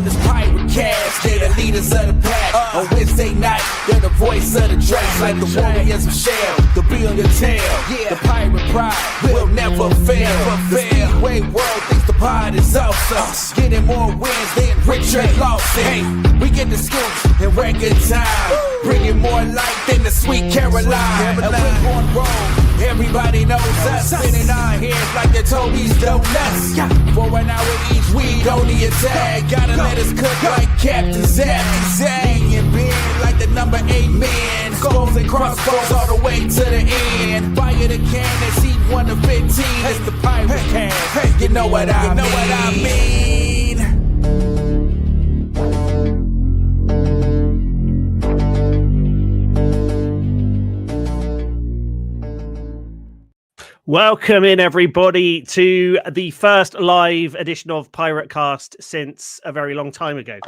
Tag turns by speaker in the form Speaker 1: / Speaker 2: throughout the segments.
Speaker 1: on this PirateCast. They're the leaders of the pack. On Wednesday night, they're the voice of the Drakes, like the warriors of Shell, the Bill and Tail. The pirate pride will never fail. The speedway world thinks the pod is awesome. Getting more wins than Richard Lawson. Hey, we get the scoops in record time, bringing more light than the sweet Caroline. And we're on roll, everybody knows us. Spinning our heads like the Toby's Donuts. For an hour each, we don't need a tag. Gotta let us cook like Captain Zach. Leaning big like the number 8 man. Skulls and crossbows all the way to the end. Fire the cannon, seat 1 to 15. It's the PirateCast. Hey, you know what I mean.
Speaker 2: Welcome in, everybody, to the first live edition of PirateCast since a very long time ago,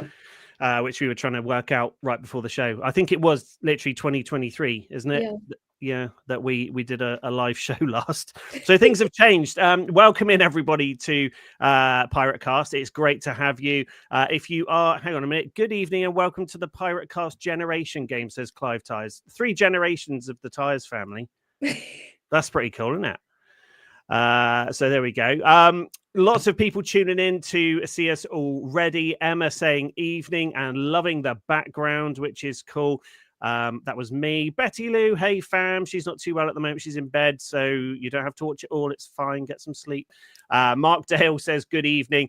Speaker 2: which we were trying to work out right before the show. I think it was literally 2023, isn't it? Yeah, that we did a live show last. So things have changed. Welcome in, everybody, to PirateCast. It's great to have you. If you are, hang on a minute, good evening and welcome to the PirateCast Generation Game, says Clive Tyers. 3 generations of the Tyers family. That's pretty cool, isn't it? So there we go. Lots of people tuning in to see us already. Emma saying evening and loving the background, which is cool. That was me. Betty Lou, hey fam. She's not too well at the moment. She's in bed, so you don't have to watch it all. It's fine. Get some sleep. Mark Dale says good evening.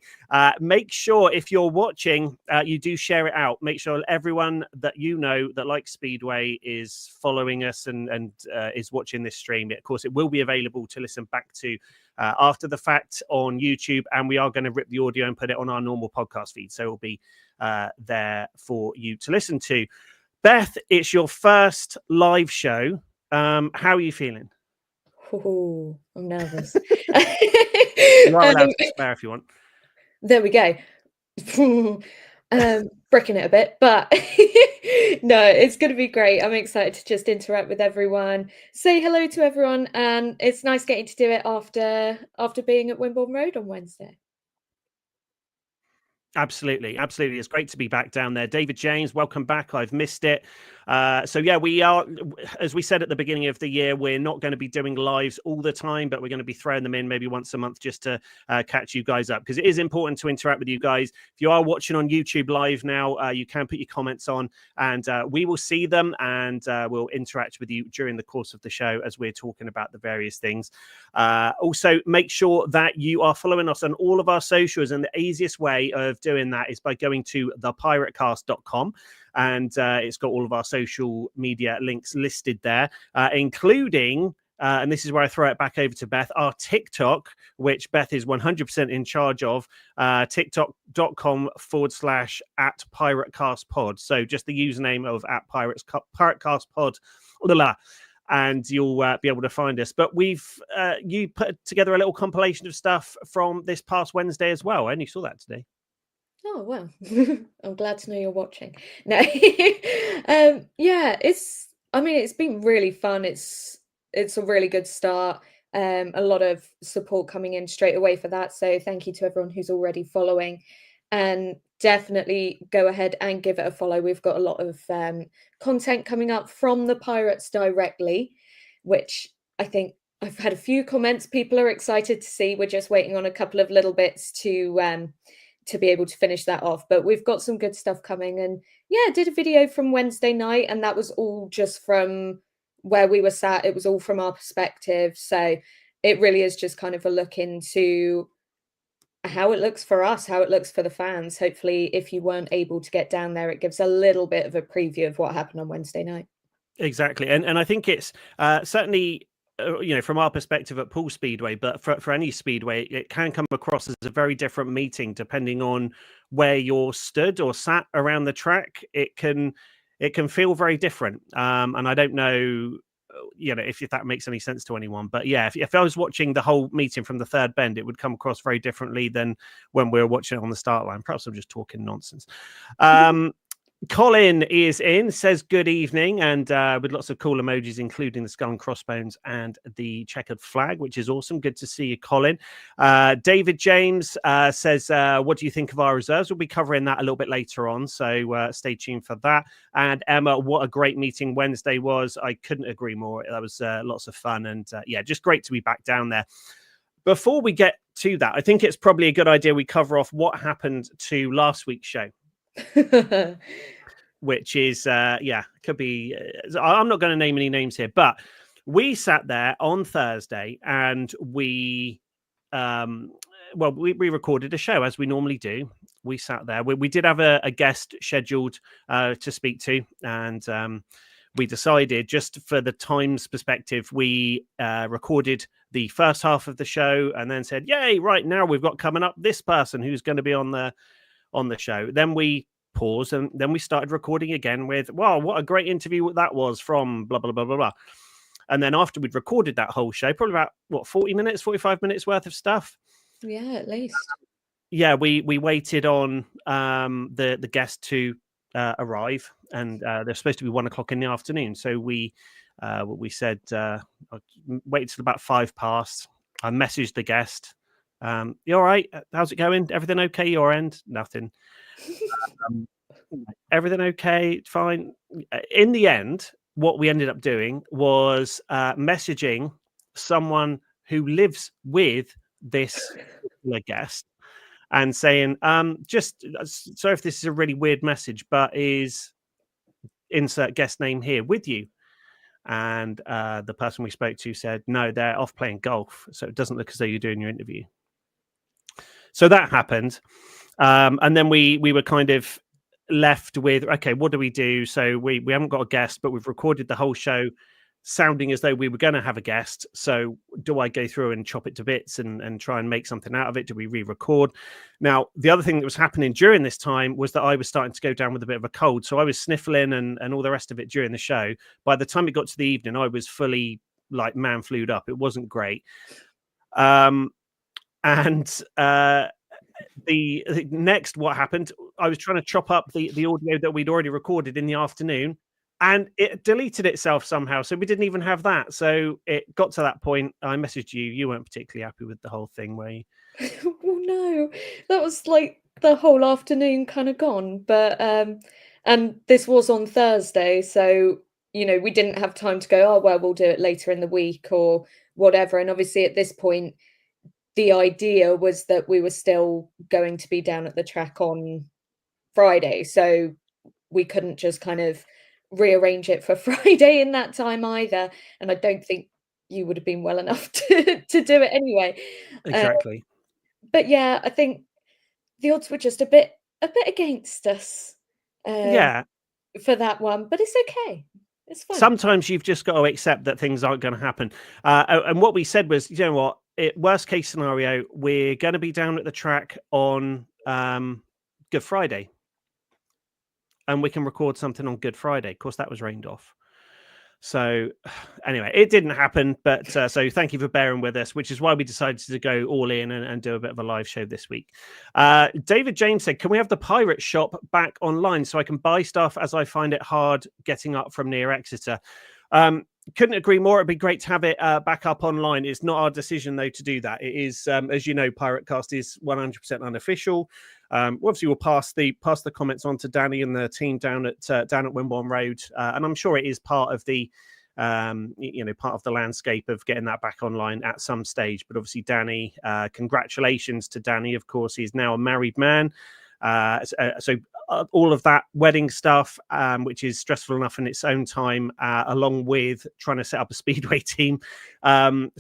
Speaker 2: Make sure if you're watching, you do share it out. Make sure everyone that you know that likes Speedway is following us and is watching this stream. Of course, it will be available to listen back to after the fact on YouTube, and we are going to rip the audio and put it on our normal podcast feed, so it will be there for you to listen to. Beth, it's your first live show. How are you feeling?
Speaker 3: Oh, I'm nervous.
Speaker 2: You are allowed to spare if you want.
Speaker 3: There we go. Breaking it a bit, but no, it's going to be great. I'm excited to just interact with everyone, say hello to everyone, and it's nice getting to do it after being at Wimborne Road on Wednesday.
Speaker 2: Absolutely. It's great to be back down there. David James, welcome back. I've missed it. So yeah, we are, as we said at the beginning of the year, we're not going to be doing lives all the time, but we're going to be throwing them in maybe once a month just to catch you guys up, because it is important to interact with you guys. If you are watching on YouTube live now, you can put your comments on and we will see them, and we'll interact with you during the course of the show as we're talking about the various things. Also, make sure that you are following us on all of our socials, and the easiest way of doing that is by going to thepiratecast.com. And it's got all of our social media links listed there, including, and this is where I throw it back over to Beth, our TikTok, which Beth is 100% in charge of, tiktok.com/@PirateCastPod. So just the username of @PirateCastPod, and you'll be able to find us. But you put together a little compilation of stuff from this past Wednesday as well. I only saw that today.
Speaker 3: Oh, well, I'm glad to know you're watching. No, yeah, it's been really fun. It's a really good start. A lot of support coming in straight away for that. So thank you to everyone who's already following, and definitely go ahead and give it a follow. We've got a lot of content coming up from the Pirates directly, which I think I've had a few comments. People are excited to see. We're just waiting on a couple of little bits to be able to finish that off, but we've got some good stuff coming. And yeah, I did a video from Wednesday night, and that was all just from where we were sat. It was all from our perspective, so it really is just kind of a look into how it looks for us, how it looks for the fans. Hopefully, if you weren't able to get down there, it gives a little bit of a preview of what happened on Wednesday night.
Speaker 2: Exactly, and I think it's certainly from our perspective at Poole Speedway, but for any speedway, it can come across as a very different meeting depending on where you're stood or sat around the track. It can feel very different, and I don't know, if that makes any sense to anyone. But yeah, if I was watching the whole meeting from the third bend, it would come across very differently than when we were watching it on the start line. Perhaps I'm just talking nonsense. Colin is in, says good evening, and with lots of cool emojis, including the skull and crossbones and the checkered flag, which is awesome. Good to see you, Colin. David James says, what do you think of our reserves? We'll be covering that a little bit later on, so stay tuned for that. And Emma, what a great meeting Wednesday was. I couldn't agree more. That was lots of fun, and yeah, just great to be back down there. Before we get to that, I think it's probably a good idea we cover off what happened to last week's show. Which is could be I'm not going to name any names here, but we sat there on Thursday and we recorded a show as we normally do. We sat there, we did have a guest scheduled to speak to, and we decided, just for the times perspective, we recorded the first half of the show and then said, yay, right, now we've got coming up this person who's going to be on the show. Then we pause, and then we started recording again with, wow, what a great interview that was from blah blah blah blah blah. And then after we'd recorded that whole show, probably about 45 minutes worth of stuff,
Speaker 3: at least,
Speaker 2: we waited on the guest to arrive, and they're supposed to be 1 o'clock in the afternoon, so we said wait till about 5 past. I messaged the guest, you all right, how's it going, everything okay your end? Nothing. Everything okay, fine. In the end, what we ended up doing was messaging someone who lives with this guest and saying, just sorry if this is a really weird message, but is insert guest name here with you. And the person we spoke to said, no, they're off playing golf, so it doesn't look as though you're doing your interview. So that happened. And then we were kind of left with, okay, what do we do? So we haven't got a guest, but we've recorded the whole show sounding as though we were going to have a guest. So do I go through and chop it to bits and try and make something out of it? Do we re-record? Now, the other thing that was happening during this time was that I was starting to go down with a bit of a cold. So I was sniffling and all the rest of it during the show. By the time it got to the evening, I was fully like man flued up. It wasn't great. The next, what happened, I was trying to chop up the audio that we'd already recorded in the afternoon, and it deleted itself somehow, so we didn't even have that. So it got to that point, I messaged you weren't particularly happy with the whole thing, were you?
Speaker 3: Well, no, that was like the whole afternoon kind of gone, but and this was on Thursday, so we didn't have time to go, oh well, we'll do it later in the week or whatever. And obviously at this point, the idea was that we were still going to be down at the track on Friday, so we couldn't just kind of rearrange it for Friday in that time either. And I don't think you would have been well enough to do it anyway.
Speaker 2: Exactly.
Speaker 3: But yeah, I think the odds were just a bit against us. For that one, but it's okay. It's fine.
Speaker 2: Sometimes you've just got to accept that things aren't going to happen. And what we said was, you know what? Worst case scenario, we're going to be down at the track on Good Friday, and we can record something on Good Friday. Of course, that was rained off. So anyway, it didn't happen, but so thank you for bearing with us, which is why we decided to go all in and do a bit of a live show this week. David James said, can we have the pirate shop back online so I can buy stuff, as I find it hard getting up from near Exeter? Couldn't agree more. It'd be great to have it back up online. It's not our decision, though, to do that. It is, as you know, PirateCast is 100% unofficial. Obviously, we'll pass the comments on to Danny and the team down at Wimborne Road, and I'm sure it is part of the part of the landscape of getting that back online at some stage. But obviously, Danny, congratulations to Danny. Of course, he's now a married man. So all of that wedding stuff, which is stressful enough in its own time, along with trying to set up a speedway team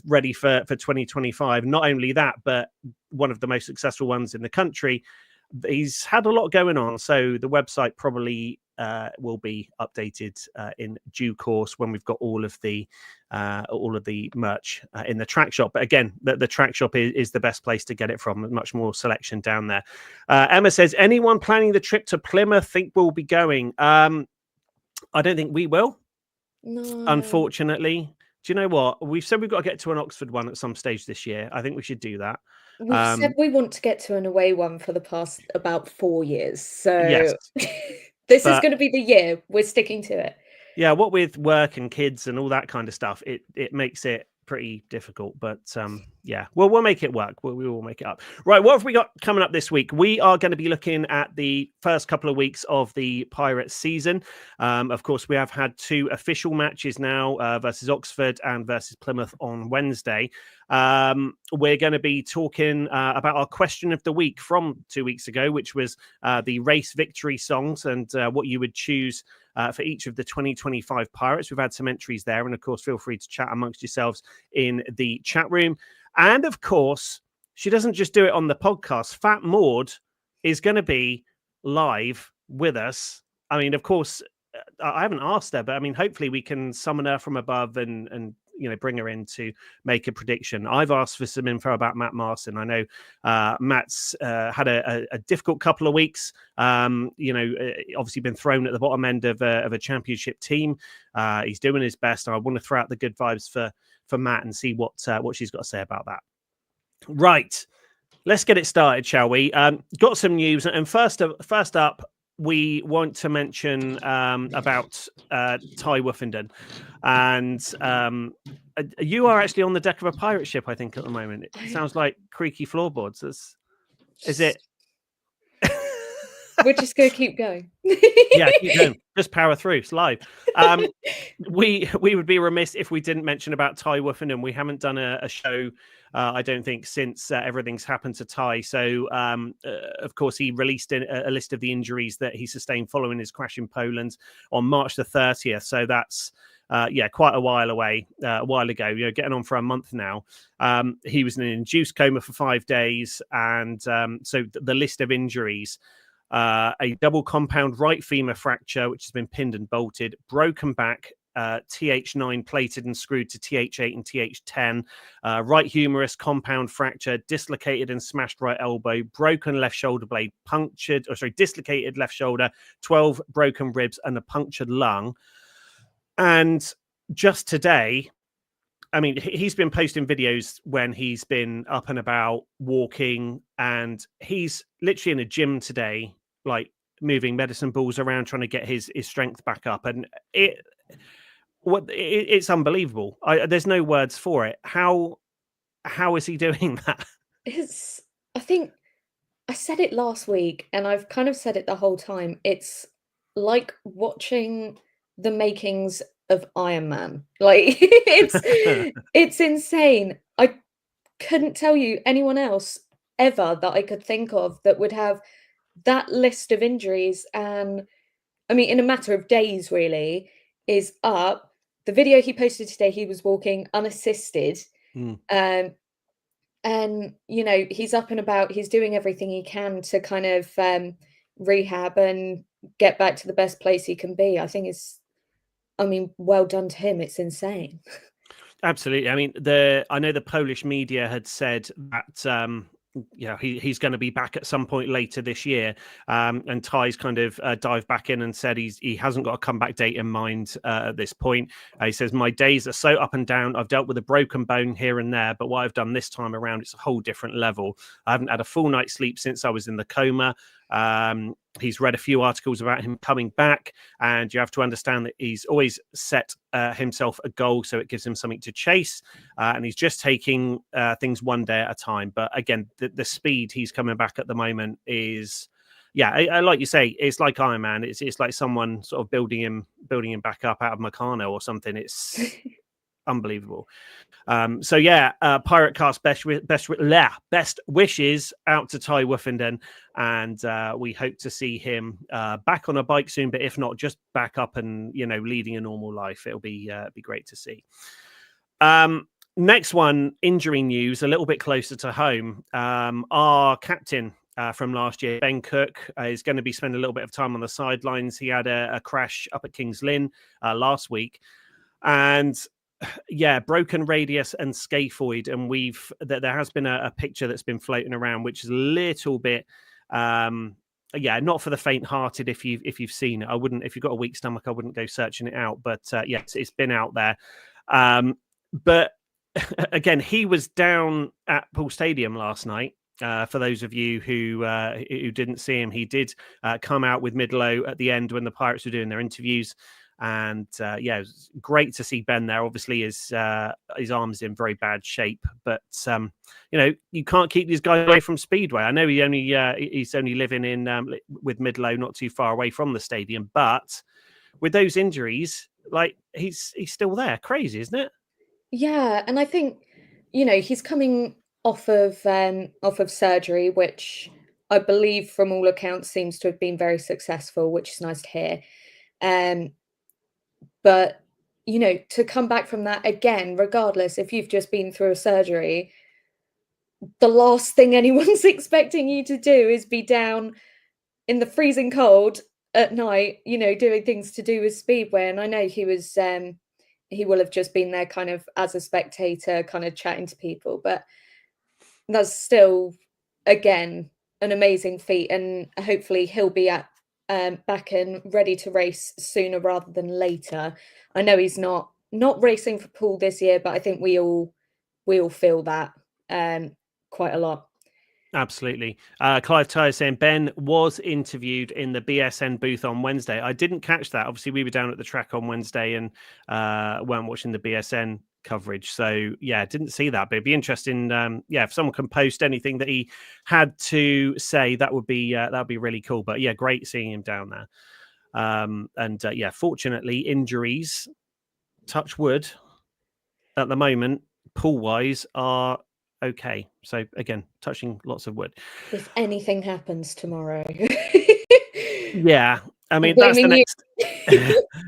Speaker 2: ready for 2025. Not only that, but one of the most successful ones in the country. He's had a lot going on, so the website probably will be updated in due course when we've got all of the merch in the track shop. But again, the track shop is the best place to get it from. Much more selection down there. Emma says, anyone planning the trip to Plymouth think we'll be going? I don't think we will. No. Unfortunately. Do you know what? We've said we've got to get to an Oxford one at some stage this year. I think we should do that.
Speaker 3: We've said we want to get to an away one for the past about 4 years. So
Speaker 2: yes.
Speaker 3: This is
Speaker 2: But
Speaker 3: going to be the year. We're sticking to it.
Speaker 2: yeah, what with work and kids and all that kind of stuff, it makes it pretty difficult. But yeah, well, we'll make it work. We will make it up. Right, what have we got coming up this week? We are going to be looking at the first couple of weeks of the Pirates season. Of course, we have had 2 official matches now versus Oxford and versus Plymouth on Wednesday. We're going to be talking about our question of the week from 2 weeks ago, which was the race victory songs and what you would choose for each of the 2025 Pirates. We've had some entries there. And of course, feel free to chat amongst yourselves in the chat room. And of course, she doesn't just do it on the podcast. Fat Maud is going to be live with us. I mean, of course, I haven't asked her, but I mean, hopefully we can summon her from above and bring her in to make a prediction. I've asked for some info about Matt Marson. I know Matt's had a difficult couple of weeks. Obviously been thrown at the bottom end of a championship team. He's doing his best. And I want to throw out the good vibes for Matt and see what she's got to say about that. Right. Let's get it started, shall we? Got some news. And first up, we want to mention about Ty Woofenden. And you are actually on the deck of a pirate ship, I think, at the moment. It sounds like creaky floorboards. Is it?
Speaker 3: We're just going to keep going.
Speaker 2: Yeah, keep going. Just power through. It's live. We would be remiss if we didn't mention about Ty Woofenden. We haven't done a show, I don't think, since everything's happened to Ty. So, of course, he released a list of the injuries that he sustained following his crash in Poland on March the 30th. So that's quite a while away, a while ago, getting on for a month now. He was in an induced coma for 5 days. And so the list of injuries, a double compound right femur fracture, which has been pinned and bolted, broken back, TH9 plated and screwed to TH8 and TH10, right humerus compound fracture, dislocated and smashed right elbow, broken left shoulder blade, dislocated left shoulder, 12 broken ribs and a punctured lung. And just today, I mean, he's been posting videos when he's been up and about walking, and he's literally in a gym today, like moving medicine balls around, trying to get his strength back up. And it's unbelievable. There's no words for it. How is he doing that?
Speaker 3: I think I said it last week, and I've kind of said it the whole time. It's like watching the makings of Iron Man. Like it's insane. I couldn't tell you anyone else ever that I could think of that would have that list of injuries. And I mean, in a matter of days, really, is up. The video he posted today, he was walking unassisted. And he's up and about, he's doing everything he can to kind of rehab and get back to the best place he can be. I think well done to him. It's insane.
Speaker 2: Absolutely. I mean, I know the Polish media had said that he's going to be back at some point later this year, and Ty's kind of dived back in and said he hasn't got a comeback date in mind at this point. He says, my days are so up and down. I've dealt with a broken bone here and there, but what I've done this time around, it's a whole different level. I haven't had a full night's sleep since I was in the coma. He's read a few articles about him coming back, and you have to understand that he's always set himself a goal, so it gives him something to chase, and he's just taking things one day at a time. But again, the speed he's coming back at the moment is, like you say, it's like Iron Man. It's like someone sort of building him back up out of Meccano or something. It's unbelievable. PirateCast best wishes out to Ty Woofenden, and we hope to see him back on a bike soon, but if not, just back up and leading a normal life. It'll be great to see. Next one, injury news, a little bit closer to home. Our captain from last year, Ben Cook, is going to be spending a little bit of time on the sidelines. He had a crash up at Kings Lynn last week, and broken radius and scaphoid, and there has been a picture that's been floating around, which is a little bit not for the faint-hearted. If you've seen it, I wouldn't. If you've got a weak stomach, I wouldn't go searching it out. But yes, it's been out there. But again, he was down at Poole Stadium last night, For those of you who didn't see him, he did come out with mid-low at the end when the Pirates were doing their interviews. And yeah, it was great to see Ben there. Obviously, his arm's in very bad shape, but you can't keep these guys away from Speedway. I know he's only living in with mid-low, not too far away from the stadium, but with those injuries, like he's still there. Crazy, isn't it?
Speaker 3: Yeah, and I think he's coming off of surgery, which I believe, from all accounts, seems to have been very successful, which is nice to hear. But to come back from that again, regardless if you've just been through a surgery, the last thing anyone's expecting you to do is be down in the freezing cold at night, doing things to do with Speedway. And I know he will have just been there kind of as a spectator, kind of chatting to people, but that's still, again, an amazing feat. And hopefully he'll be back and ready to race sooner rather than later. I know he's not racing for Poole this year, but I think we all feel that quite a lot.
Speaker 2: Absolutely. Clive Tyers saying Ben was interviewed in the BSN booth on Wednesday. I didn't catch that. Obviously, we were down at the track on Wednesday and weren't watching the BSN coverage. So, yeah, didn't see that. But it'd be interesting. If someone can post anything that he had to say, that would be really cool. But yeah, great seeing him down there. Fortunately, injuries, touch wood, at the moment, pool-wise, are okay. So again, touching lots of wood.
Speaker 3: If anything happens tomorrow.
Speaker 2: Yeah. I mean, that's the next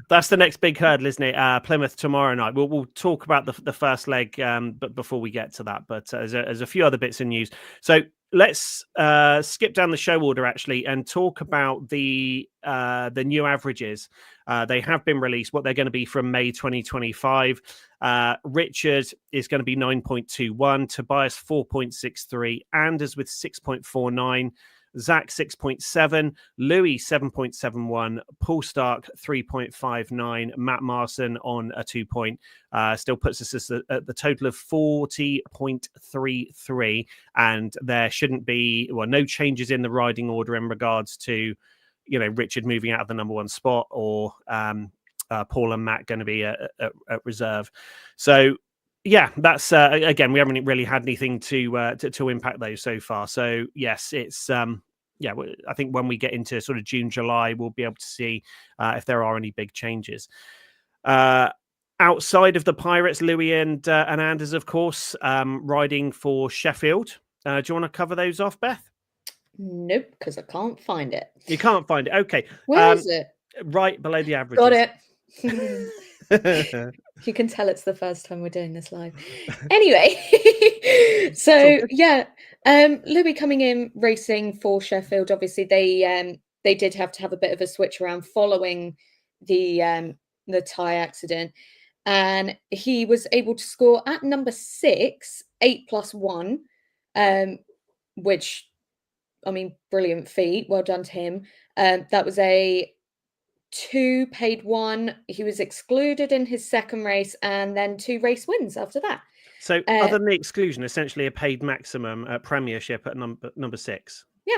Speaker 2: that's the next big hurdle, isn't it? Plymouth tomorrow night. We'll talk about the first leg, but before we get to that, but there's a few other bits of news. So let's skip down the show order actually and talk about the new averages. They have been released. What they're going to be from May 2025. Richard is going to be 9.21, Tobias 4.63, Anders with 6.49. Zach 6.7, Louis 7.71, Paul Stark 3.59, Matt Marson on a 2 point, still puts us at the total of 40.33. And there shouldn't be no changes in the riding order in regards to Richard moving out of the number one spot or Paul and Matt going to be at reserve. So yeah, that's again, we haven't really had anything to impact those so far. So yes, it's I think when we get into sort of June, July, we'll be able to see if there are any big changes. Outside of the Pirates, Louis and Anders, of course, riding for Sheffield. Do you want to cover those off, Beth?
Speaker 3: Nope, because I can't find it.
Speaker 2: You can't find it. Okay.
Speaker 3: Where is it?
Speaker 2: Right below the average.
Speaker 3: Got it. You can tell it's the first time we're doing this live. Anyway, so yeah, Louis coming in racing for Sheffield. Obviously, they did have to have a bit of a switch around following the tyre accident, and he was able to score at number 6, 8+1, which, I mean, brilliant feat. Well done to him. That was a 2 paid 1. He was excluded in his second race and then 2 race wins after that.
Speaker 2: So other than the exclusion, essentially a paid maximum at Premiership at number 6.
Speaker 3: Yeah.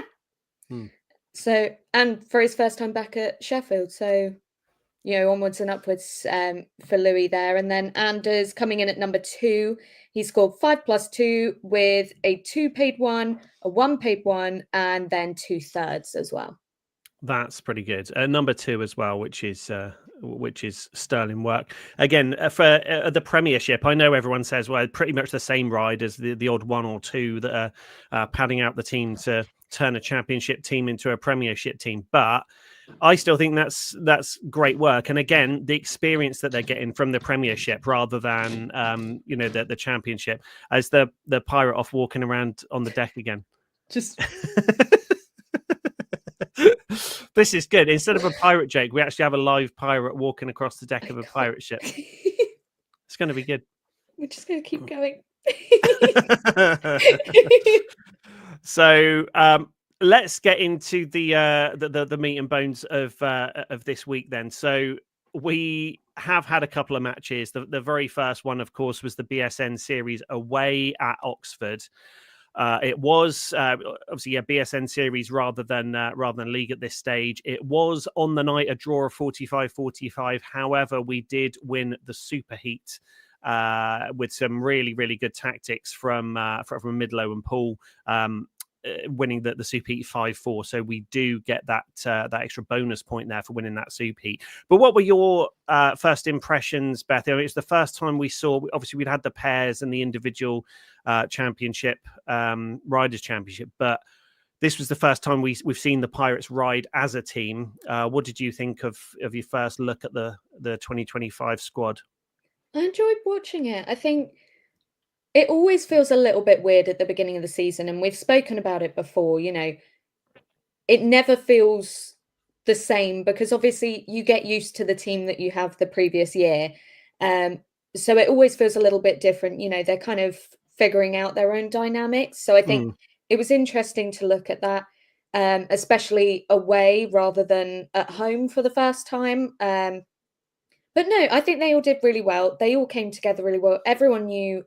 Speaker 3: So, and for his first time back at Sheffield. So, onwards and upwards for Louis there. And then Anders coming in at number 2. He scored 5+2 with a 2 paid 1, a 1 paid 1, and then 2 thirds as well.
Speaker 2: That's pretty good. Number 2 as well, which is sterling work. Again, for the Premiership, I know everyone says, well, pretty much the same ride as the odd 1 or 2 that are padding out the team to turn a Championship team into a Premiership team. But I still think that's great work. And again, the experience that they're getting from the Premiership rather than the Championship, as the pirate off walking around on the deck again. Just this is good. Instead of a pirate joke, we actually have a live pirate walking across the deck of a pirate ship. It's going to be good.
Speaker 3: We're just going to keep going.
Speaker 2: So let's get into the meat and bones of this week then. So we have had a couple of matches. The very first one, of course, was the BSN series away at Oxford. It was obviously BSN series rather than league at this stage. It was on the night a draw of 45-45. However, we did win the superheat with some really, really good tactics from Midlow and Poole. Winning the superheat 5-4, so we do get that extra bonus point there for winning that superheat. But what were your first impressions, Beth? I mean, it's the first time we saw. Obviously, we'd had the pairs and the individual championship, riders championship, but this was the first time we've seen the Pirates ride as a team. What did you think of your first look at the 2025 squad?
Speaker 3: I enjoyed watching it. I think it always feels a little bit weird at the beginning of the season, and we've spoken about it before, it never feels the same because obviously you get used to the team that you have the previous year. So it always feels a little bit different. They're kind of figuring out their own dynamics. So I think it was interesting to look at that, especially away rather than at home for the first time. But no, I think they all did really well. They all came together really well. Everyone knew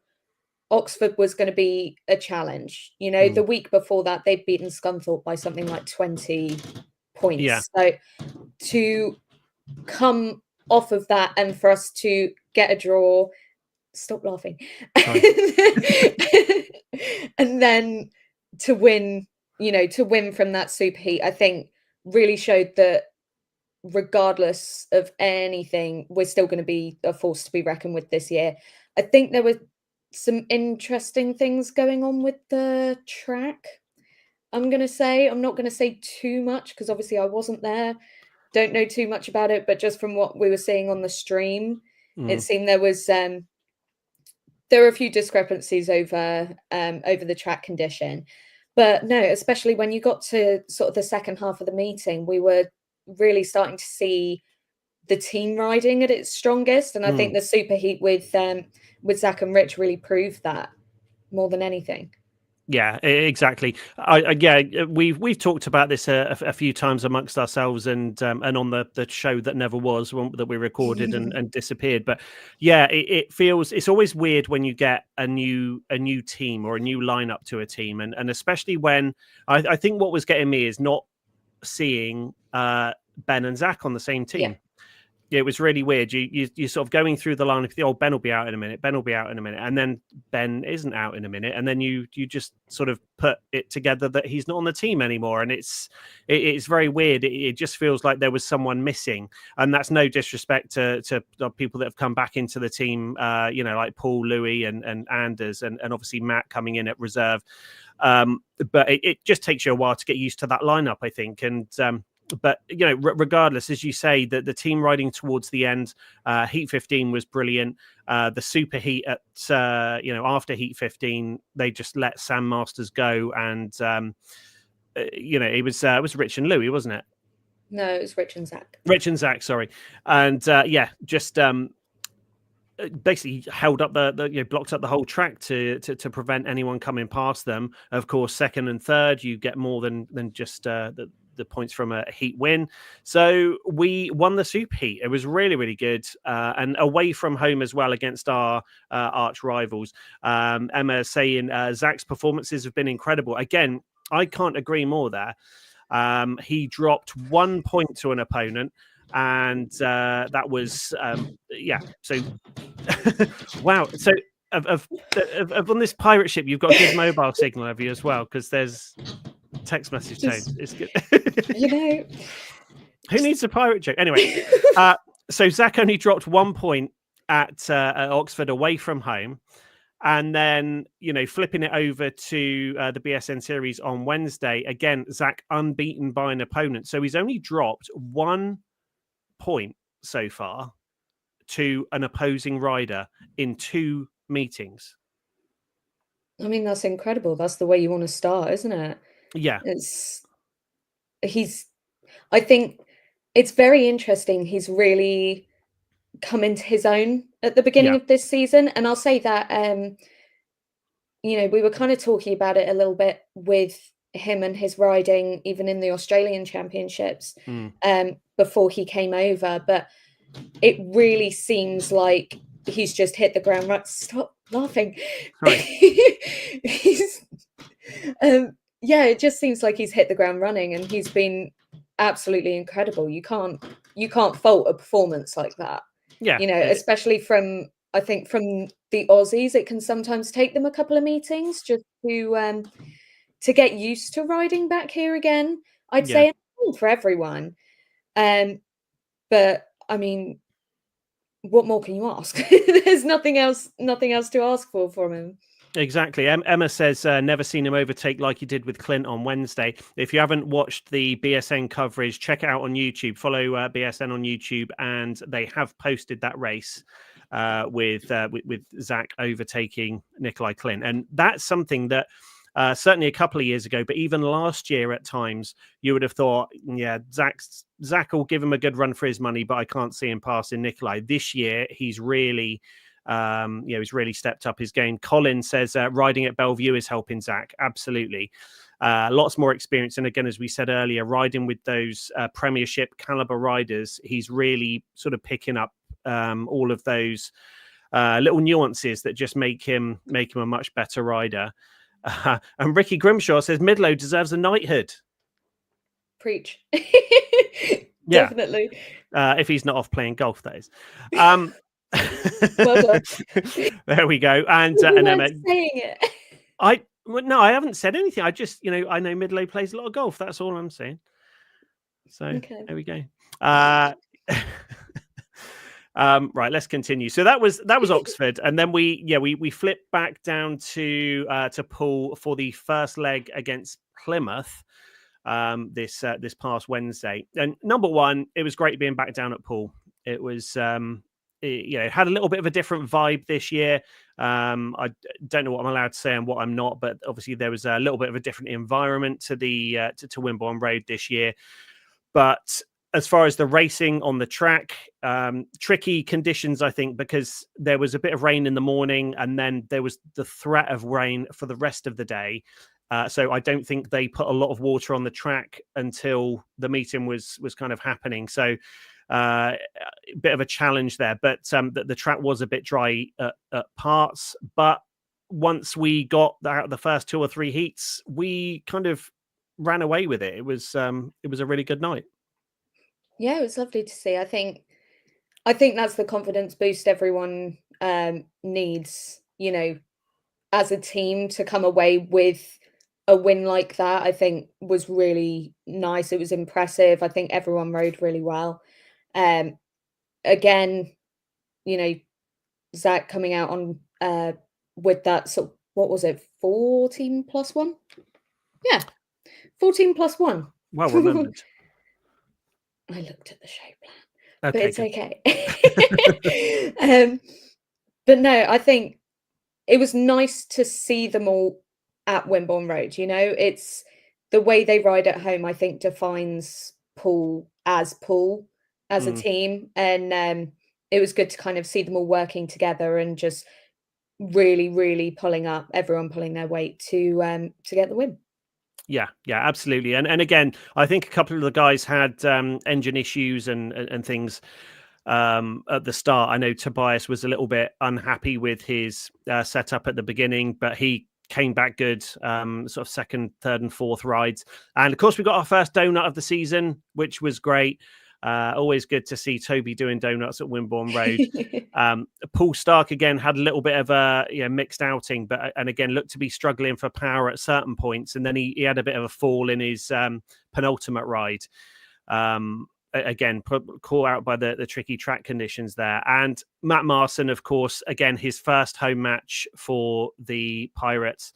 Speaker 3: Oxford was going to be a challenge. The week before that, they'd beaten Scunthorpe by something like 20 points.
Speaker 2: Yeah.
Speaker 3: So to come off of that and for us to get a draw, stop laughing, and then to win from that superheat, I think really showed that regardless of anything, we're still going to be a force to be reckoned with this year. I think there were some interesting things going on with the track. I'm not going to say too much because obviously I wasn't there, don't know too much about it, but just from what we were seeing on the stream, it seemed there were a few discrepancies over the track condition. But no, especially when you got to sort of the second half of the meeting, we were really starting to see the team riding at its strongest, and I think the superheat with Zach and Rich really proved that more than anything.
Speaker 2: Yeah, exactly. We've talked about this a few times amongst ourselves and on the show that never was, that we recorded and disappeared. But yeah, it feels, it's always weird when you get a new team or a new lineup to a team, and especially when I think what was getting me is not seeing Ben and Zach on the same team. Yeah, it was really weird. You're sort of going through the line of Ben will be out in a minute, and then Ben isn't out in a minute, and then you just sort of put it together that he's not on the team anymore, and it's very weird. It just feels like there was someone missing, and that's no disrespect to people that have come back into the team, like Paul, Louis, and Anders, and obviously Matt coming in at reserve. But it just takes you a while to get used to that lineup, I think, and. But regardless, as you say, that the team riding towards the end, Heat 15 was brilliant. The super heat at after Heat 15, they just let Sam Masters go, and it was Rich and Louis, wasn't it?
Speaker 3: No, it was Rich and Zach.
Speaker 2: Rich and Zach, sorry, and just basically held up blocked up the whole track to prevent anyone coming past them. Of course, second and third, you get more than just the points from a heat win. So we won the super heat. It was really, really good. And away from home as well against our arch rivals. Emma saying Zach's performances have been incredible. Again, I can't agree more there. He dropped 1 point to an opponent. And that was, So, wow. So of on this pirate ship, you've got a good mobile signal, have you, as well? Because there's text message tone. It's good. Who needs a pirate joke? Anyway, so Zach only dropped 1 point at Oxford away from home, and then flipping it over to the BSN series on Wednesday. Again, Zach unbeaten by an opponent, so he's only dropped 1 point so far to an opposing rider in 2 meetings.
Speaker 3: I mean, that's incredible. That's the way you want to start, isn't it?
Speaker 2: Yeah.
Speaker 3: I think it's very interesting. He's really come into his own at the beginning of this season. And I'll say that, we were kind of talking about it a little bit with him and his riding, even in the Australian Championships, before he came over. But it really seems like he's just hit the ground running. Stop laughing. Yeah, it just seems like he's hit the ground running, and he's been absolutely incredible. You can't fault a performance like that.
Speaker 2: Yeah,
Speaker 3: You know, especially from, I think, from the Aussies, it can sometimes take them a couple of meetings just to get used to riding back here again. I'd
Speaker 2: yeah.
Speaker 3: say for everyone. But I mean, what more can you ask? There's nothing else to ask for from him.
Speaker 2: Exactly. Emma says, never seen him overtake like he did with Clint on Wednesday. If you haven't watched the BSN coverage, check it out on YouTube. Follow BSN on YouTube, and they have posted that race with Zach overtaking Nikolai Clint. And that's something that certainly a couple of years ago, but even last year at times, you would have thought, yeah, Zach will give him a good run for his money, but I can't see him passing Nikolai. This year, he's really... he's really stepped up his game. Colin says riding at Bellevue is helping Zach. Absolutely. Lots more experience. And again, as we said earlier, riding with those Premiership caliber riders, he's really sort of picking up all of those little nuances that just make him a much better rider. And Ricky Grimshaw says Midlow deserves a knighthood.
Speaker 3: Preach.
Speaker 2: Yeah.
Speaker 3: Definitely.
Speaker 2: If he's not off playing golf, that is.
Speaker 3: Well done.
Speaker 2: There we go. And
Speaker 3: You
Speaker 2: Emma,
Speaker 3: weren't saying it.
Speaker 2: no, I haven't said anything. I just, I know Midlow plays a lot of golf. That's all I'm saying. So
Speaker 3: Okay.
Speaker 2: there we go. Right, let's continue. So that was Oxford, and then we flipped back down to Poole for the first leg against Plymouth this past Wednesday. And number one, it was great being back down at Poole. It was it had a little bit of a different vibe this year. I don't know what I'm allowed to say and what I'm not, but obviously there was a little bit of a different environment to the to Wimborne Road this year. But as far as the racing on the track, tricky conditions, I think, because there was a bit of rain in the morning and then there was the threat of rain for the rest of the day. So I don't think they put a lot of water on the track until the meeting was kind of happening. So a bit of a challenge there, but the track was a bit dry at parts. But once we got out the first 2 or 3 heats, we kind of ran away with it. It was a really good night.
Speaker 3: Yeah, it was lovely to see. I think that's the confidence boost everyone needs, as a team, to come away with a win like that. I think was really nice. It was impressive. I think everyone rode really well. Again, Zach coming out on with that sort of, what was it, 14+1? Yeah, 14+1.
Speaker 2: Well remembered.
Speaker 3: I looked at the show plan,
Speaker 2: Okay,
Speaker 3: but it's
Speaker 2: good.
Speaker 3: okay. But no, I think it was nice to see them all at Wimborne Road. It's the way they ride at home, I think, defines Poole as a team. And it was good to kind of see them all working together and just really, really everyone pulling their weight to get the win.
Speaker 2: Yeah, absolutely. And again, I think a couple of the guys had engine issues and things at the start. I know Tobias was a little bit unhappy with his setup at the beginning, but he came back good, sort of second, third and fourth rides. And of course, we got our first donut of the season, which was great. Always good to see Toby doing donuts at Wimborne Road. Paul Stark again had a little bit of a mixed outing, and again looked to be struggling for power at certain points, and then he had a bit of a fall in his penultimate ride. Again, caught out by the tricky track conditions there. And Matt Marson, of course, again his first home match for the Pirates.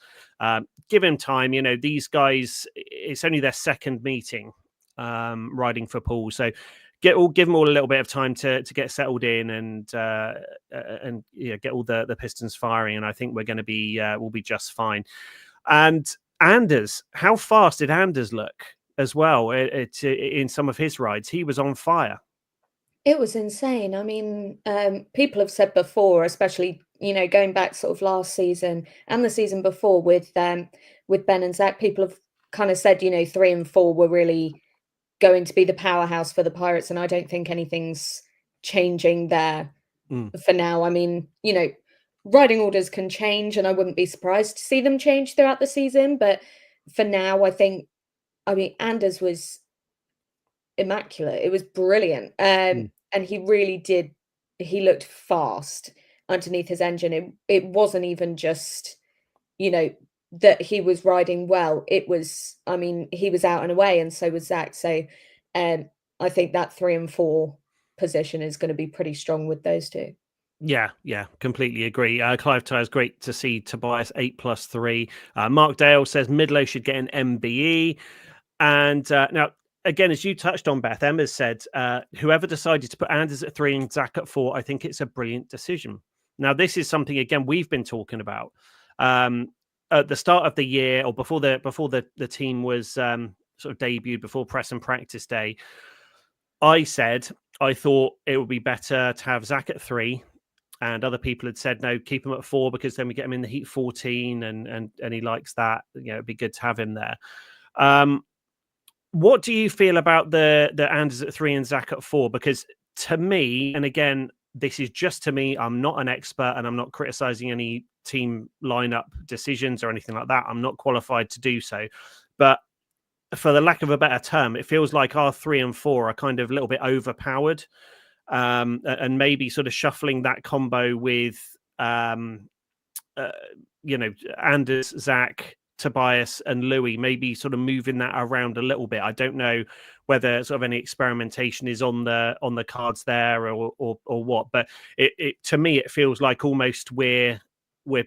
Speaker 2: Give him time. These guys, it's only their second meeting riding for Poole, so give them all a little bit of time to get settled in and get all the pistons firing, and I think we're going to be we'll be just fine. And Anders, how fast did Anders look as well in some of his rides? He was on fire.
Speaker 3: It was insane. I mean, people have said before, especially going back sort of last season and the season before with Ben and Zach, people have kind of said 3 and 4 were really going to be the powerhouse for the Pirates, and I don't think anything's changing there for now. I mean, riding orders can change, and I wouldn't be surprised to see them change throughout the season. But for now, I mean, Anders was immaculate. It was brilliant. And he really did. He looked fast underneath his engine. It wasn't even just, you know, that he was riding well. It was, I mean, he was out and away, and so was Zach. So, I think that 3 and 4 position is going to be pretty strong with those two.
Speaker 2: Yeah, completely agree. Clive Tyers, great to see Tobias 8+3. Mark Dale says Midlow should get an MBE. And now, again, as you touched on, Beth, Emma's said, whoever decided to put Anders at 3 and Zach at 4, I think it's a brilliant decision. Now, this is something, again, we've been talking about. At the start of the year, or before the team was sort of debuted, before press and practice day, I said I thought it would be better to have Zach at 3. And other people had said, no, keep him at 4 because then we get him in the heat 14 and he likes that. You know, it'd be good to have him there. What do you feel about the Anders at 3 and Zach at 4? Because to me, and again, this is just to me, I'm not an expert and I'm not criticizing any team lineup decisions or anything like that. I'm not qualified to do so. But for the lack of a better term, it feels like our 3 and 4 are kind of a little bit overpowered. And maybe sort of shuffling that combo with, Anders, Zach, Tobias, and Louis, maybe sort of moving that around a little bit. I don't know whether sort of any experimentation is on the cards there or what, but it to me it feels like almost we're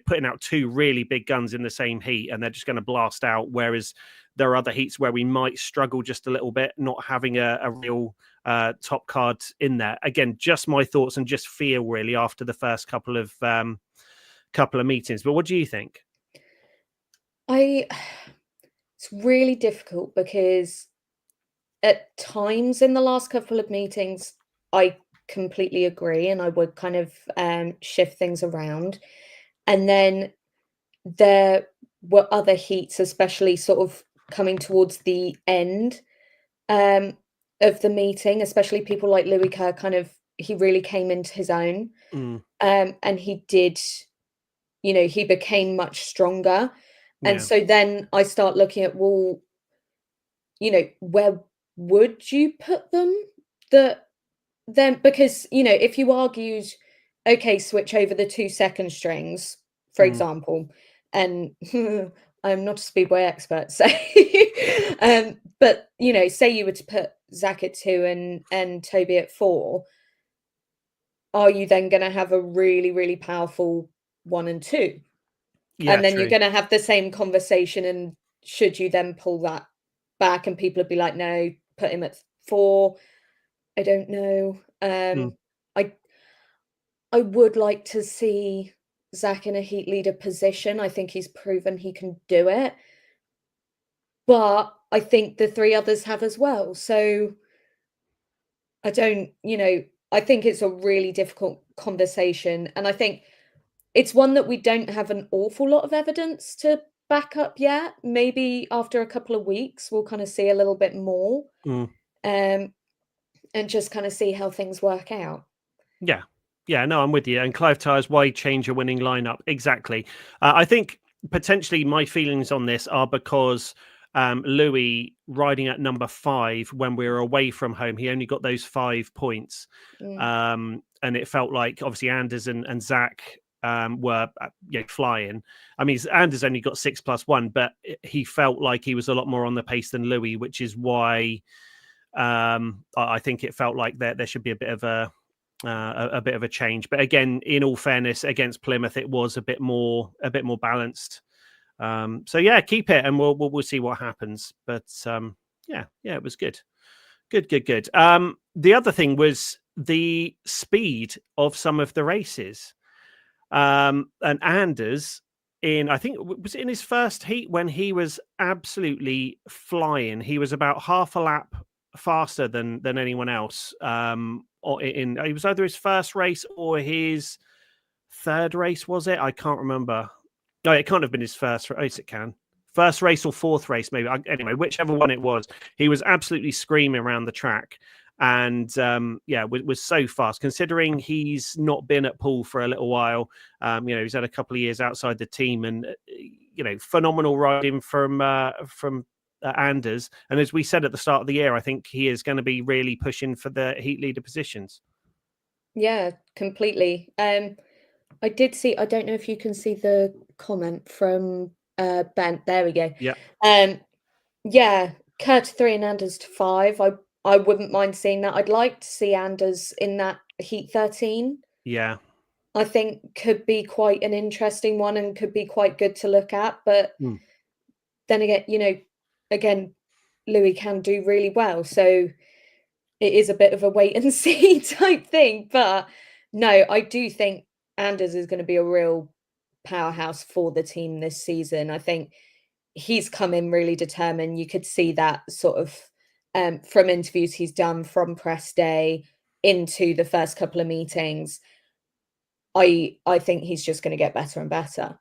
Speaker 2: putting out 2 really big guns in the same heat, and they're just going to blast out. Whereas there are other heats where we might struggle just a little bit, not having a real top card in there. Again, just my thoughts and just feel really after the first couple of meetings. But what do you think?
Speaker 3: It's really difficult because at times in the last couple of meetings, I completely agree, and I would kind of shift things around. And then there were other heats, especially sort of coming towards the end of the meeting, especially people like Louis Kerr, he really came into his own. And he did, he became much stronger. And so then I start looking at, well, where would you put them? Because, if you argued, okay, switch over the 2 second strings, for example, and I'm not a speedway expert, so but say you were to put Zach at 2 and Toby at 4, are you then going to have a really, really powerful 1 and 2?
Speaker 2: Yeah,
Speaker 3: and then
Speaker 2: true.
Speaker 3: You're going to have the same conversation, and should you then pull that back? And people would be like, no, put him at 4. I don't know. I would like to see Zach in a heat leader position. I think he's proven he can do it. But I think the 3 others have as well. So I don't, I think it's a really difficult conversation. And I think it's one that we don't have an awful lot of evidence to back up yet. Maybe after a couple of weeks, we'll kind of see a little bit more and just kind of see how things work out.
Speaker 2: Yeah, no, I'm with you. And Clive Tyers, why change a winning lineup? Exactly. I think potentially my feelings on this are because Louis riding at number 5 when we were away from home, he only got those 5 points. And it felt like obviously Anders and Zach were flying. I mean, Anders only got 6+1, but he felt like he was a lot more on the pace than Louis, which is why I think it felt like there should be a bit of a change. But again, in all fairness, against Plymouth, it was a bit more balanced. So yeah, keep it, and we'll see what happens. But yeah, it was good. The other thing was the speed of some of the races. And Anders, I think was it in his first heat when he was absolutely flying. He was about half a lap faster than anyone else. It was either his first race or his third race, was it? I can't remember. No, it can't have been his first race. It can. First race or fourth race, maybe. Anyway, whichever one it was, he was absolutely screaming around the track. and was so fast. Considering he's not been at Poole for a little while, he's had a couple of years outside the team, and phenomenal riding from Anders. And as we said at the start of the year, I think he is going to be really pushing for the heat leader positions.
Speaker 3: Yeah, completely. I did see, I don't know if you can see the comment from Ben. There we go.
Speaker 2: Yeah.
Speaker 3: Yeah, Kerr to 3 and Anders to 5. I wouldn't mind seeing that. I'd like to see Anders in that Heat 13.
Speaker 2: Yeah.
Speaker 3: I think could be quite an interesting one and could be quite good to look at. But then again, Louis can do really well. So it is a bit of a wait and see type thing. But no, I do think Anders is going to be a real powerhouse for the team this season. I think he's come in really determined. You could see that sort of from interviews he's done from press day into the first couple of meetings. I think he's just going to get better and better.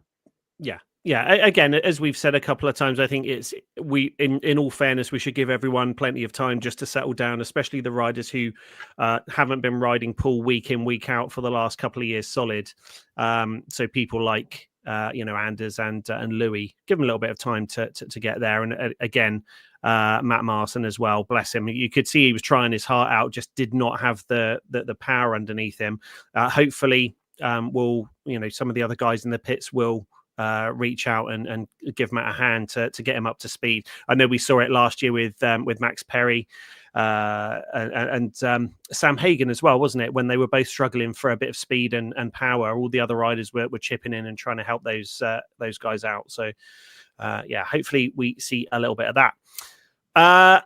Speaker 2: Yeah. Again, as we've said a couple of times, I think in all fairness, we should give everyone plenty of time just to settle down, especially the riders who haven't been riding Poole week in, week out for the last couple of years solid. So people like Anders and Louis, give them a little bit of time to get there. And again, Matt Marson as well, bless him. You could see he was trying his heart out, just did not have the power underneath him. Hopefully, some of the other guys in the pits will reach out and give Matt a hand to get him up to speed. I know we saw it last year with Max Perry and Sam Hagen as well, wasn't it? When they were both struggling for a bit of speed and power, all the other riders were chipping in and trying to help those guys out. So hopefully we see a little bit of that.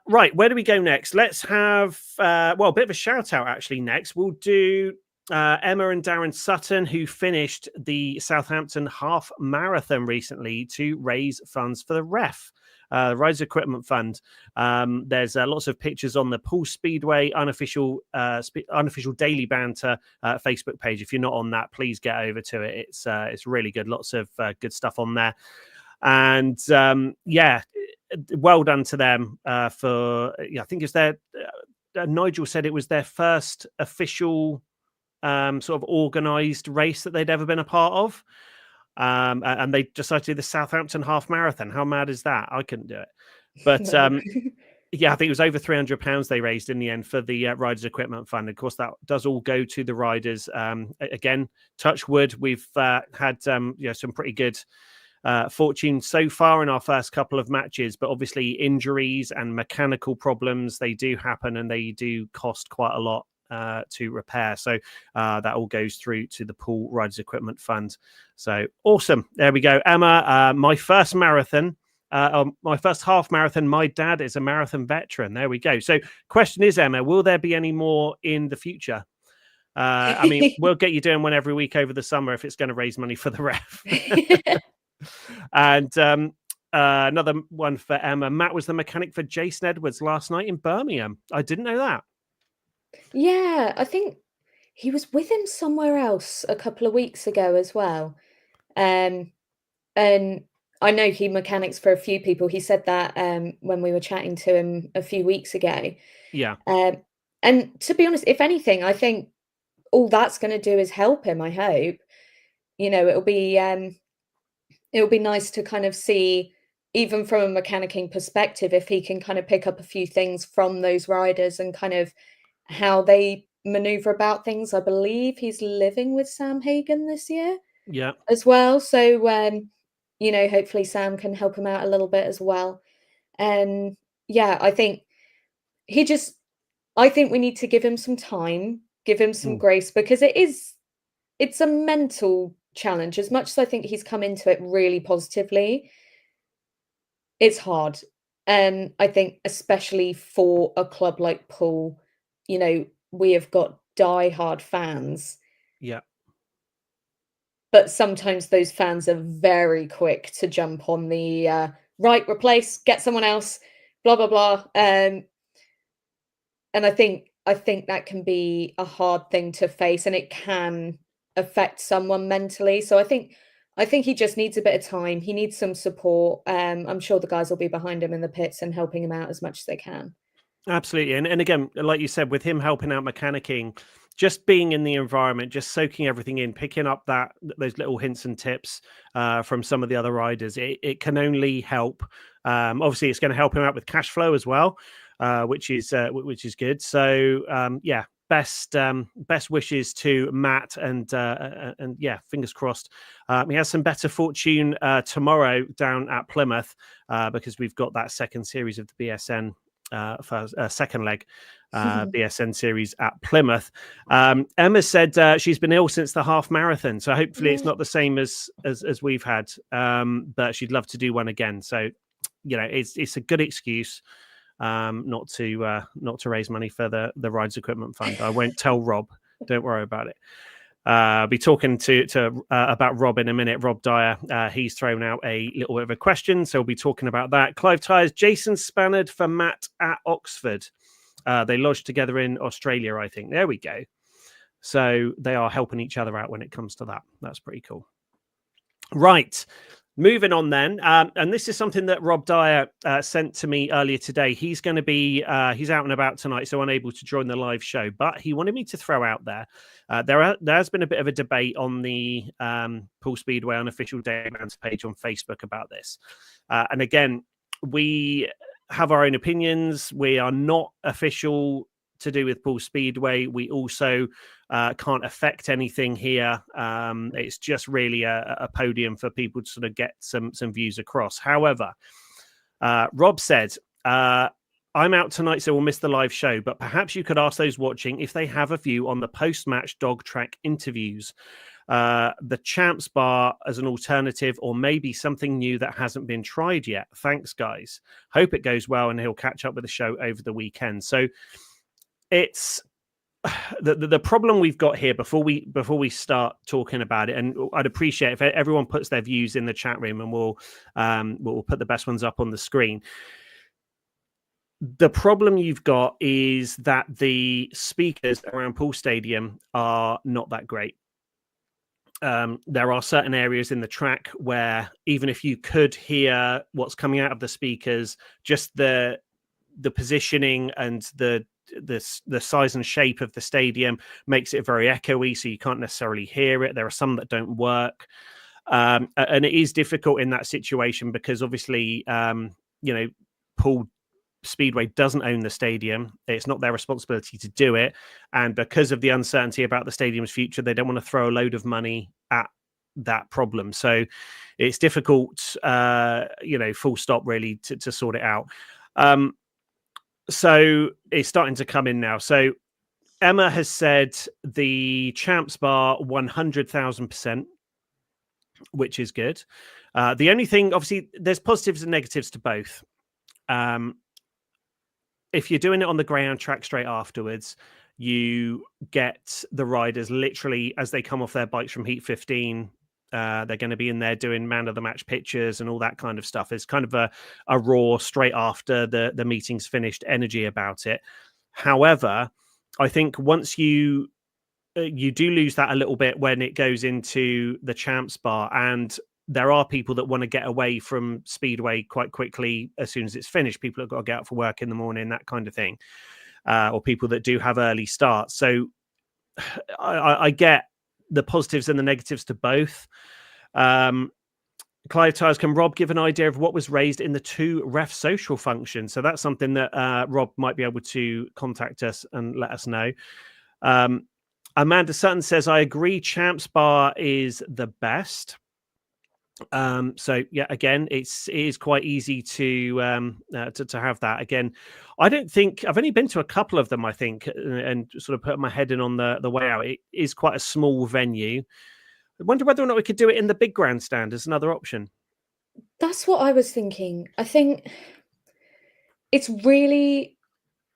Speaker 2: Right, where do we go next? Let's have a bit of a shout out actually next. We'll do Emma and Darren Sutton, who finished the Southampton half marathon recently to raise funds for the REF, Riders Equipment Fund. There's lots of pictures on the Poole Speedway unofficial daily banter Facebook page. If you're not on that, please get over to it. It's really good. Lots of good stuff on there. And well done to them for. I think it's their. Nigel said it was their first official sort of organised race that they'd ever been a part of. And they decided to do the Southampton half marathon. How mad is that? I couldn't do it. But I think it was over £300 they raised in the end for the Riders Equipment Fund. Of course, that does all go to the riders. Again, touch wood, we've had some pretty good fortune so far in our first couple of matches, but obviously injuries and mechanical problems, they do happen and they do cost quite a lot to repair. So that all goes through to the Poole Riders Equipment Fund. So awesome. There we go. Emma, my first marathon, my first half marathon, my dad is a marathon veteran. There we go. So question is, Emma, will there be any more in the future? I mean, we'll get you doing one every week over the summer if it's going to raise money for the REF. And another one for Emma. Matt was the mechanic for Jason Edwards last night in Birmingham. I didn't know that.
Speaker 3: Yeah, I think he was with him somewhere else a couple of weeks ago as well. And I know he mechanics for a few people. He said that when we were chatting to him a few weeks ago.
Speaker 2: Yeah.
Speaker 3: And to be honest, if anything, I think all that's going to do is help him, I hope. It'll be nice to kind of see, even from a mechanicking perspective, if he can kind of pick up a few things from those riders and kind of how they maneuver about things. I believe he's living with Sam Hagen this year as well. So, hopefully Sam can help him out a little bit as well. And I think we need to give him some time, give him some grace, because it's a mental challenge. As much as I think he's come into it really positively, it's hard. And I think especially for a club like Poole, we have got die-hard fans.
Speaker 2: Yeah.
Speaker 3: But sometimes those fans are very quick to jump on the right, replace, get someone else, blah, blah, blah. And I think that can be a hard thing to face, and it can affect someone mentally. So I think he just needs a bit of time. He needs some support. I'm sure the guys will be behind him in the pits and helping him out as much as they can.
Speaker 2: Absolutely. And again, like you said, with him helping out mechanicking, just being in the environment, just soaking everything in, picking up those little hints and tips from some of the other riders, it can only help. Obviously, it's going to help him out with cash flow as well, which is good. So yeah, best wishes to Matt, and yeah, fingers crossed. He has some better fortune tomorrow down at Plymouth because we've got that second series of the BSN. For second leg BSN series at Plymouth. Emma said she's been ill since the half marathon, so hopefully it's not the same as we've had, but she'd love to do one again. So it's a good excuse not to raise money for the rides equipment fund. I won't tell Rob, don't worry about it. I'll be talking to about Rob in a minute. Rob Dyer, he's thrown out a little bit of a question, so we'll be talking about that. Clive Tyers, Jason Spannard for Matt at Oxford. They lodged together in Australia, I think. There we go. So they are helping each other out when it comes to that. That's pretty cool. Right. Moving on then, and this is something that Rob Dyer sent to me earlier today. He's going to be, he's out and about tonight, so unable to join the live show, but he wanted me to throw out there. There has been a bit of a debate on the Poole Speedway unofficial Dayman's page on Facebook about this. And again, we have our own opinions. We are not official to do with Poole Speedway. We also can't affect anything here. It's just really a podium for people to sort of get some views across. However, Rob said, I'm out tonight, so we'll miss the live show, but perhaps you could ask those watching if they have a view on the post-match dog track interviews, the Champs Bar as an alternative, or maybe something new that hasn't been tried yet. Thanks, guys. Hope it goes well, and he'll catch up with the show over the weekend. So it's the problem we've got here before we start talking about it, and I'd appreciate if everyone puts their views in the chat room, and we'll put the best ones up on the screen. The problem you've got is that the speakers around Poole Stadium are not that great. There are certain areas in the track where even if you could hear what's coming out of the speakers, just the positioning and the size and shape of the stadium makes it very echoey, so you can't necessarily hear it. There are some that don't work, and it is difficult in that situation because obviously Poole Speedway doesn't own the stadium. It's not their responsibility to do it, and because of the uncertainty about the stadium's future, they don't want to throw a load of money at that problem. So it's difficult, full stop, really, to sort it out. So it's starting to come in now. So Emma has said the Champs Bar 100,000%, which is good. The only thing, obviously, there's positives and negatives to both. If you're doing it on the greyhound track straight afterwards, you get the riders literally as they come off their bikes from Heat 15. They're going to be in there doing man of the match pictures and all that kind of stuff. It's kind of a raw, straight after the meeting's finished energy about it. However, I think once you do lose that a little bit when it goes into the Champs Bar, and there are people that want to get away from Speedway quite quickly as soon as it's finished. People have got to get out for work in the morning, that kind of thing, or people that do have early starts. So I get the positives and the negatives to both. Clive Tyers, can Rob give an idea of what was raised in the 2 ref social functions? So that's something that Rob might be able to contact us and let us know. Amanda Sutton says, I agree, Champs Bar is the best. So yeah, again, it is quite easy to have that. Again, I don't think I've only been to a couple of them, I think, and sort of put my head in on the way out. It is quite a small venue. I wonder whether or not we could do it in the big grandstand as another option.
Speaker 3: That's what I was thinking. I think it's really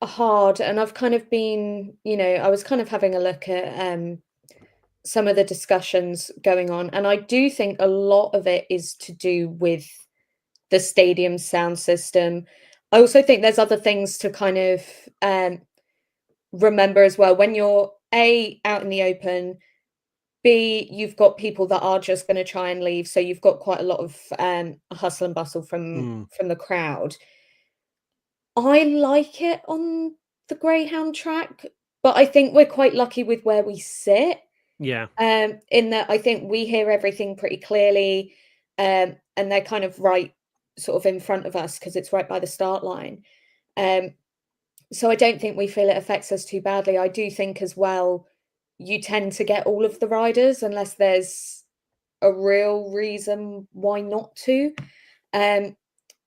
Speaker 3: hard, and I've kind of been, I was kind of having a look at some of the discussions going on, and I do think a lot of it is to do with the stadium sound system. I also think there's other things to kind of remember as well. When you're out in the open, B, you've got people that are just going to try and leave, so you've got quite a lot of hustle and bustle from the crowd. I like it on the Greyhound track, but I think we're quite lucky with where we sit.
Speaker 2: Yeah.
Speaker 3: In that I think we hear everything pretty clearly, and they're kind of right sort of in front of us because it's right by the start line. Um, so I don't think we feel it affects us too badly. I do think as well, you tend to get all of the riders unless there's a real reason why not to. Um,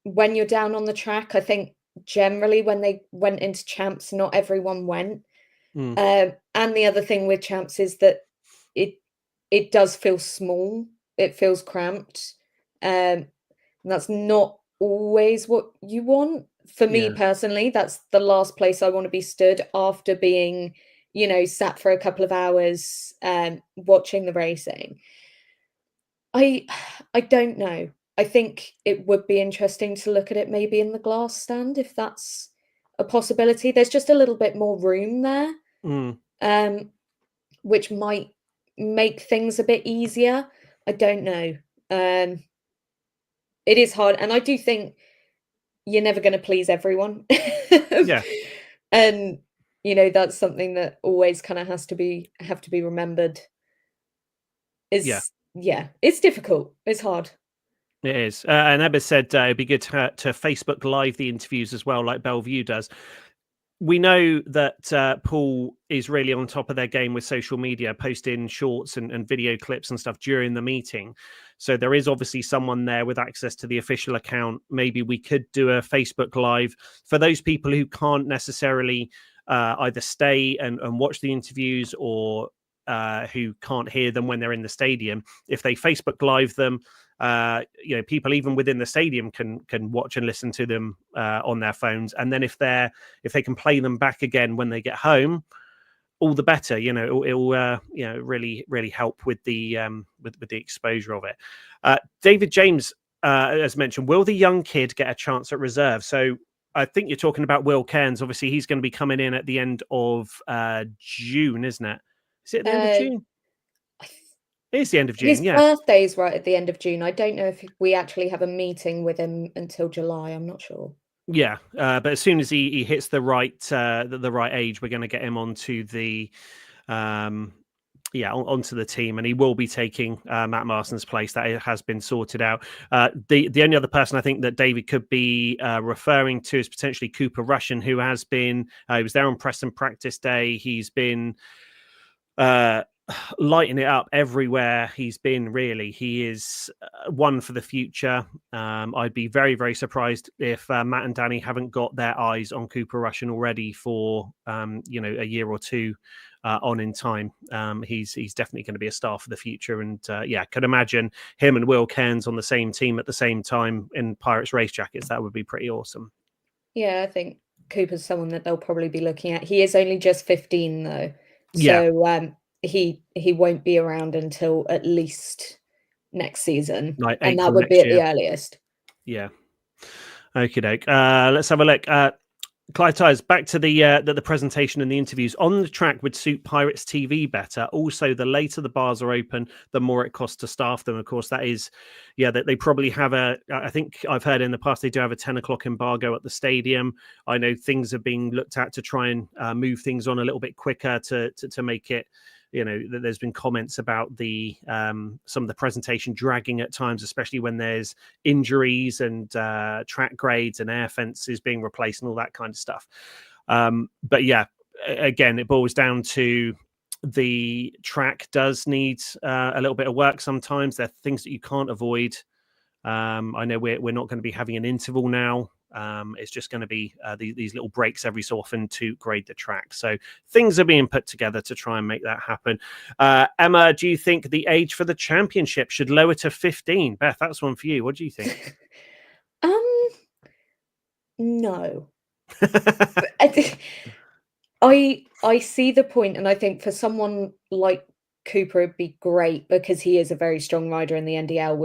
Speaker 3: when you're down on the track, I think generally when they went into champs, not everyone went.
Speaker 2: Mm.
Speaker 3: And the other thing with champs is that it it does feel small. It feels cramped. And that's not always what you want. For me
Speaker 2: Yeah.
Speaker 3: personally, that's the last place I want to be stood after being, sat for a couple of hours watching the racing. I I don't know. I think it would be interesting to look at it maybe in the glass stand if that's a possibility. There's just a little bit more room there,
Speaker 2: Mm.
Speaker 3: um, which might make things a bit easier. I don't know. Um, it is hard, and I do think you're never going to please everyone,
Speaker 2: Yeah.
Speaker 3: and that's something that always kind of have to be remembered.
Speaker 2: Yeah.
Speaker 3: Is Yeah, it's difficult. It's hard.
Speaker 2: It is. And Emma said it'd be good to Facebook Live the interviews as well, like Bellevue does. We know that Poole is really on top of their game with social media, posting shorts and video clips and stuff during the meeting. So there is obviously someone there with access to the official account. Maybe we could do a Facebook Live for those people who can't necessarily either stay and watch the interviews or who can't hear them when they're in the stadium. If they Facebook Live them, people even within the stadium can watch and listen to them on their phones, and then if they can play them back again when they get home, all the better. It'll really help with the with the exposure of it. David James as mentioned, will the young kid get a chance at reserve? So I think you're talking about Will Cairns. Obviously he's going to be coming in at the end of June, isn't it? Is it at the end of
Speaker 3: Uh,
Speaker 2: June? It is the end of June,
Speaker 3: his
Speaker 2: yeah.
Speaker 3: birthday's right at the end of June. I don't know if we actually have a meeting with him until July. I'm not sure.
Speaker 2: Yeah, but as soon as he hits the right age, we're going to get him onto the onto the team, and he will be taking Matt Marston's place. That it has been sorted out. The only other person I think that David could be referring to is potentially Cooper Russian, who has been he was there on Preston practice day. He's been lighting it up everywhere he's been. Really, he is one for the future. I'd be very, very surprised if Matt and Danny haven't got their eyes on Cooper Russian already for a year or two on in time. He's definitely going to be a star for the future, and could imagine him and Will Cairns on the same team at the same time in Pirates race jackets. That would be pretty awesome.
Speaker 3: Yeah, I think Cooper's someone that they'll probably be looking at. He is only just 15 though,
Speaker 2: Yeah.
Speaker 3: so he won't be around until at least next season,
Speaker 2: Like
Speaker 3: and that
Speaker 2: April
Speaker 3: would be
Speaker 2: next
Speaker 3: at
Speaker 2: year.
Speaker 3: the earliest.
Speaker 2: Yeah. Okie doke. Let's have a look. Clive Tyers, back to the presentation and the interviews. On the track would suit Pirates TV better. Also, the later the bars are open, the more it costs to staff them. Of course, that is, that they probably have I think I've heard in the past they do have a 10 o'clock embargo at the stadium. I know things are being looked at to try and move things on a little bit quicker to make it. There's been comments about the some of the presentation dragging at times, especially when there's injuries and track grades and air fences being replaced and all that kind of stuff. But yeah, again, it boils down to the track does need a little bit of work sometimes. There are things that you can't avoid. I know we're not going to be having an interval now. It's just going to be these little breaks every so often to grade the track. So things are being put together to try and make that happen. Emma, do you think the age for the championship should lower to 15? Beth, that's one for you. What do you think?
Speaker 3: No. I see the point, and I think for someone like Cooper, it'd be great because he is a very strong rider in the NDL.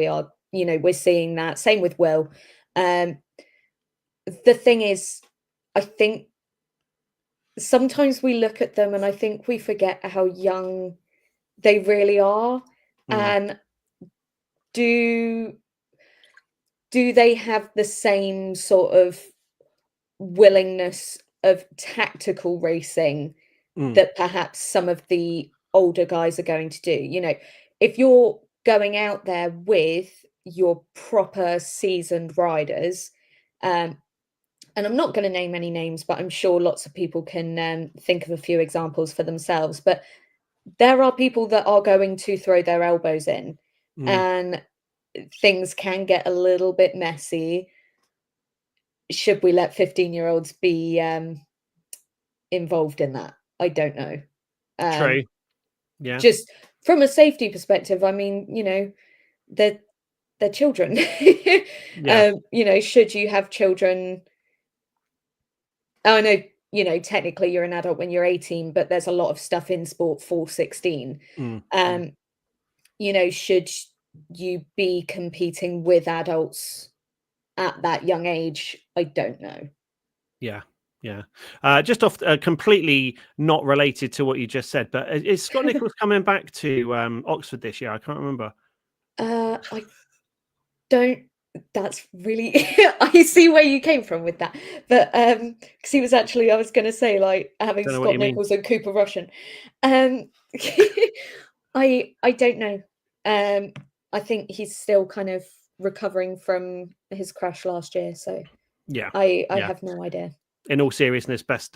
Speaker 3: We're seeing that. Same with Will. The thing is, I think sometimes we look at them and I think we forget how young they really are. And do they have the same sort of willingness of tactical racing that perhaps some of the older guys are going to do. You know, if you're going out there with your proper seasoned riders, and I'm not going to name any names, but I'm sure lots of people can think of a few examples for themselves. But there are people that are going to throw their elbows in, and things can get a little bit messy. Should we let 15-year-olds be involved in that? I don't know.
Speaker 2: True. Yeah.
Speaker 3: Just from a safety perspective, I mean, you know, they're children.
Speaker 2: Yeah.
Speaker 3: You know, should you have children? I know, you know, technically you're an adult when you're 18, but there's a lot of stuff in sport for 16. You know, should you be competing with adults at that young age? I don't know.
Speaker 2: Yeah. Yeah. Just off completely not related to what you just said, but is Scott Nicholls coming back to Oxford this year? I can't remember.
Speaker 3: I don't. That's really. I see where you came from with that, but because he was actually, I was going to say, like, having
Speaker 2: Don't know what
Speaker 3: Scott
Speaker 2: you mean.
Speaker 3: Nicholls and Cooper Russian. I don't know. I think he's still kind of recovering from his crash last year, so
Speaker 2: Yeah.
Speaker 3: I have no idea.
Speaker 2: In all seriousness, best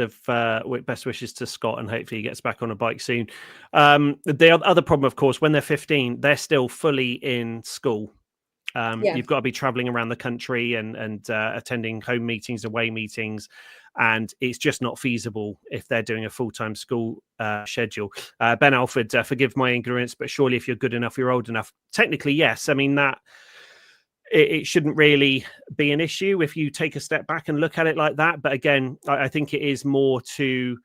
Speaker 2: wishes to Scott, and hopefully he gets back on a bike soon. The other problem, of course, when they're 15, they're still fully in school. You've got to be traveling around the country and attending home meetings, away meetings, and it's just not feasible if they're doing a full-time school schedule. Ben Alford, forgive my ignorance, but surely if you're good enough, you're old enough. Technically, yes. I mean, that it shouldn't really be an issue if you take a step back and look at it like that. But again, I think it is more to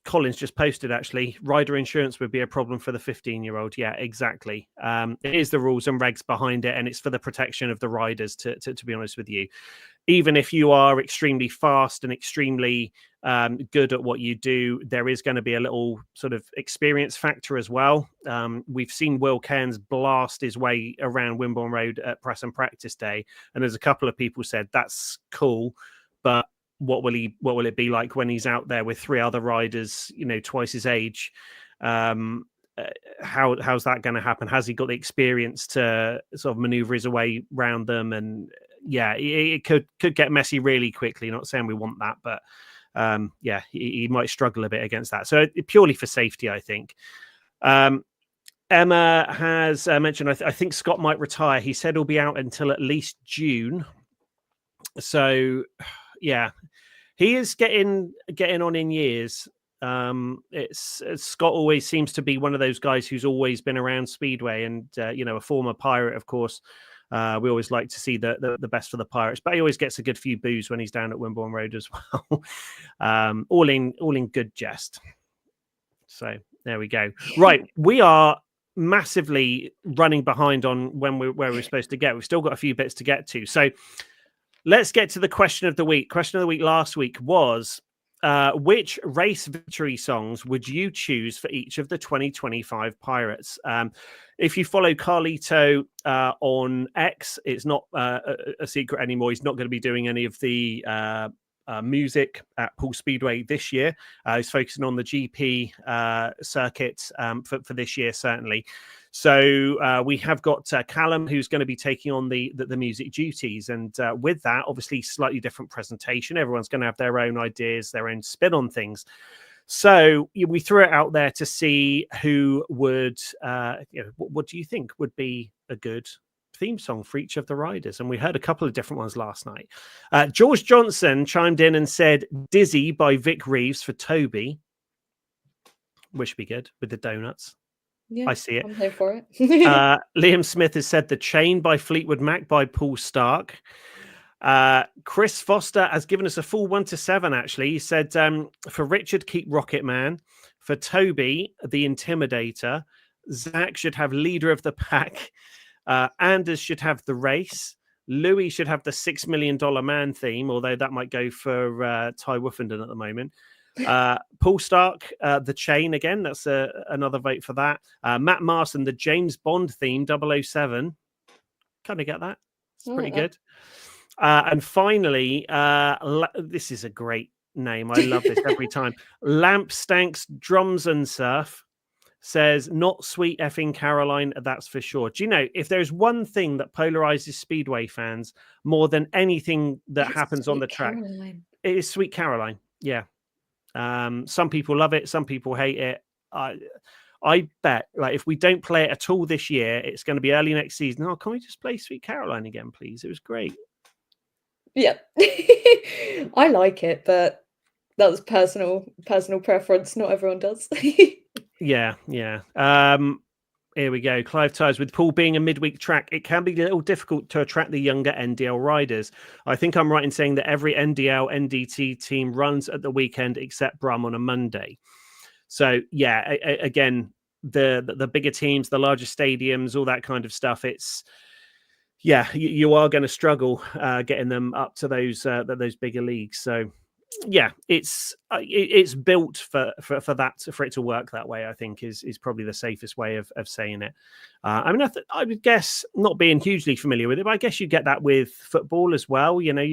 Speaker 2: Collins just posted, actually, rider insurance would be a problem for the 15-year-old. Yeah, exactly. It is the rules and regs behind it, and it's for the protection of the riders, to be honest with you. Even if you are extremely fast and extremely good at what you do, there is going to be a little sort of experience factor as well. We've seen Will Cairns blast his way around Wimborne Road at press and practice day, and there's a couple of people said that's cool, but what will it be like when he's out there with three other riders, you know, twice his age? How's that going to happen? Has he got the experience to sort of maneuver his way around them? And yeah, it could get messy really quickly. Not saying we want that, but yeah, he might struggle a bit against that. So purely for safety, I think. Emma has mentioned, I think Scott might retire. He said he'll be out until at least June. So yeah, he is getting on in years. It's Scott always seems to be one of those guys who's always been around Speedway, and you know, a former pirate, of course. We always like to see the best for the Pirates, but he always gets a good few boos when he's down at Wimborne Road as well. All in good jest. So there we go. Right, we are massively running behind on where we're supposed to get. We've still got a few bits to get to. So let's get to the question of the week. Question of the week last week was, which race victory songs would you choose for each of the 2025 Pirates? If you follow Carlito on X, it's not a secret anymore. He's not going to be doing any of the music at Poole Speedway this year. He's focusing on the GP circuit for this year, certainly. So we have got Callum, who's going to be taking on the music duties. And with that, obviously, slightly different presentation. Everyone's going to have their own ideas, their own spin on things. So we threw it out there to see who would, what do you think would be a good theme song for each of the riders? And we heard a couple of different ones last night. George Johnson chimed in and said Dizzy by Vic Reeves for Toby, which would be good with the donuts.
Speaker 3: Yeah,
Speaker 2: I see it.
Speaker 3: I'm here for it.
Speaker 2: Liam Smith has said The Chain by Fleetwood Mac by Paul Stark. Chris Foster has given us a full 1 to 7, actually. He said, for Richard, keep Rocket Man. For Toby, The Intimidator. Zach should have Leader of the Pack. Anders should have The Race. Louis should have the $6 Million Man theme, although that might go for Ty Woofenden at the moment. Paul Stark, The Chain again. That's another vote for that. Matt Marston, the James Bond theme, 007. Kind of get that. It's pretty good. And finally, this is a great name. I love this every time. Lamp Stanks Drums and Surf says, not sweet effing Caroline, that's for sure. Do you know, if there's one thing that polarizes Speedway fans more than anything that happens on the track, it is Sweet Caroline. Yeah. Some people love it. Some people hate it. I bet, like, if we don't play it at all this year, it's going to be early next season. Oh, can we just play Sweet Caroline again, please? It was great.
Speaker 3: Yeah. I like it, but that's personal preference. Not everyone does.
Speaker 2: Yeah. Here we go. Clive Tyers, with Poole being a midweek track, it can be a little difficult to attract the younger NDL riders. I think I'm right in saying that every NDL, NDT team runs at the weekend except Brum on a Monday. So, yeah, again, the bigger teams, the larger stadiums, all that kind of stuff, it's, yeah, you are going to struggle getting them up to those bigger leagues. So, yeah, it's built for that, for it to work that way. I think is probably the safest way of saying it. I mean, I would guess, not being hugely familiar with it, but I guess you get that with football as well. You know,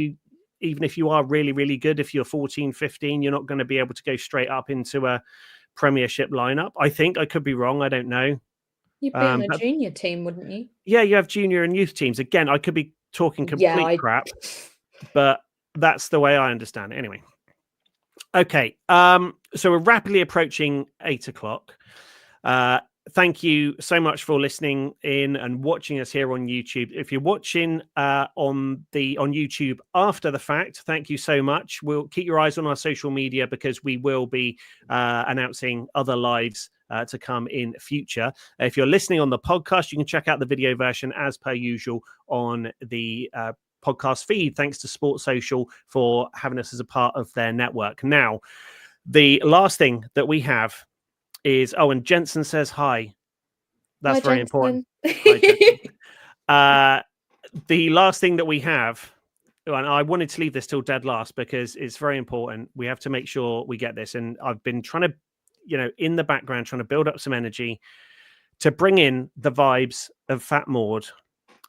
Speaker 2: even if you are really, really good, if you're 14, 15, you're not going to be able to go straight up into a Premiership lineup. I think, I could be wrong. I don't know.
Speaker 3: You'd be on a junior team, wouldn't you? Yeah,
Speaker 2: you have junior and youth teams. Again, I could be talking complete crap, but that's the way I understand it. Anyway. Okay. So we're rapidly approaching 8 o'clock. Thank you so much for listening in and watching us here on YouTube. If you're watching on YouTube after the fact, thank you so much. We'll keep your eyes on our social media because we will be announcing other lives to come in future. If you're listening on the podcast, you can check out the video version as per usual on the podcast feed. Thanks to Sports Social for having us as a part of their network. Now, the last thing that we have is, and Jensen says hi. That's very important. Hi, the last thing that we have, and I wanted to leave this till dead last because it's very important. We have to make sure we get this. And I've been trying to, in the background, trying to build up some energy to bring in the vibes of Fat Maud.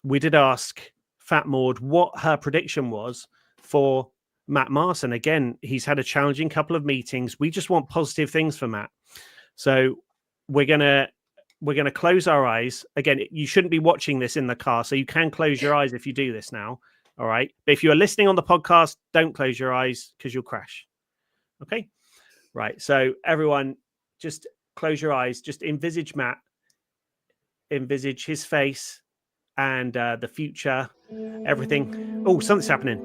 Speaker 2: We did ask Fat Maud what her prediction was for Matt Marson. Again, he's had a challenging couple of meetings. We just want positive things for Matt. So we're gonna close our eyes. Again, you shouldn't be watching this in the car, so you can close your eyes if you do this now. All right. But if you are listening on the podcast, don't close your eyes because you'll crash. Okay. Right. So everyone, just close your eyes. Just envisage Matt. Envisage his face and the future, everything. Oh, something's happening.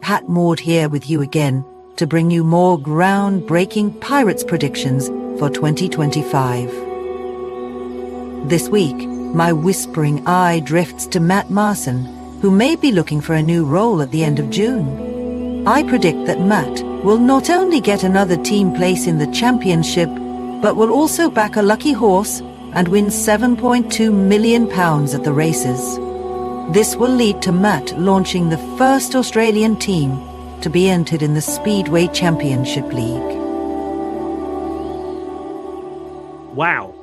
Speaker 4: Pat Maud here with you again to bring you more groundbreaking Pirates predictions for 2025. This week, my whispering eye drifts to Matt Marson, who may be looking for a new role at the end of June. I predict that Matt will not only get another team place in the championship, but will also back a lucky horse and win £7.2 million at the races. This will lead to Matt launching the first Australian team to be entered in the Speedway Championship League.
Speaker 2: Wow.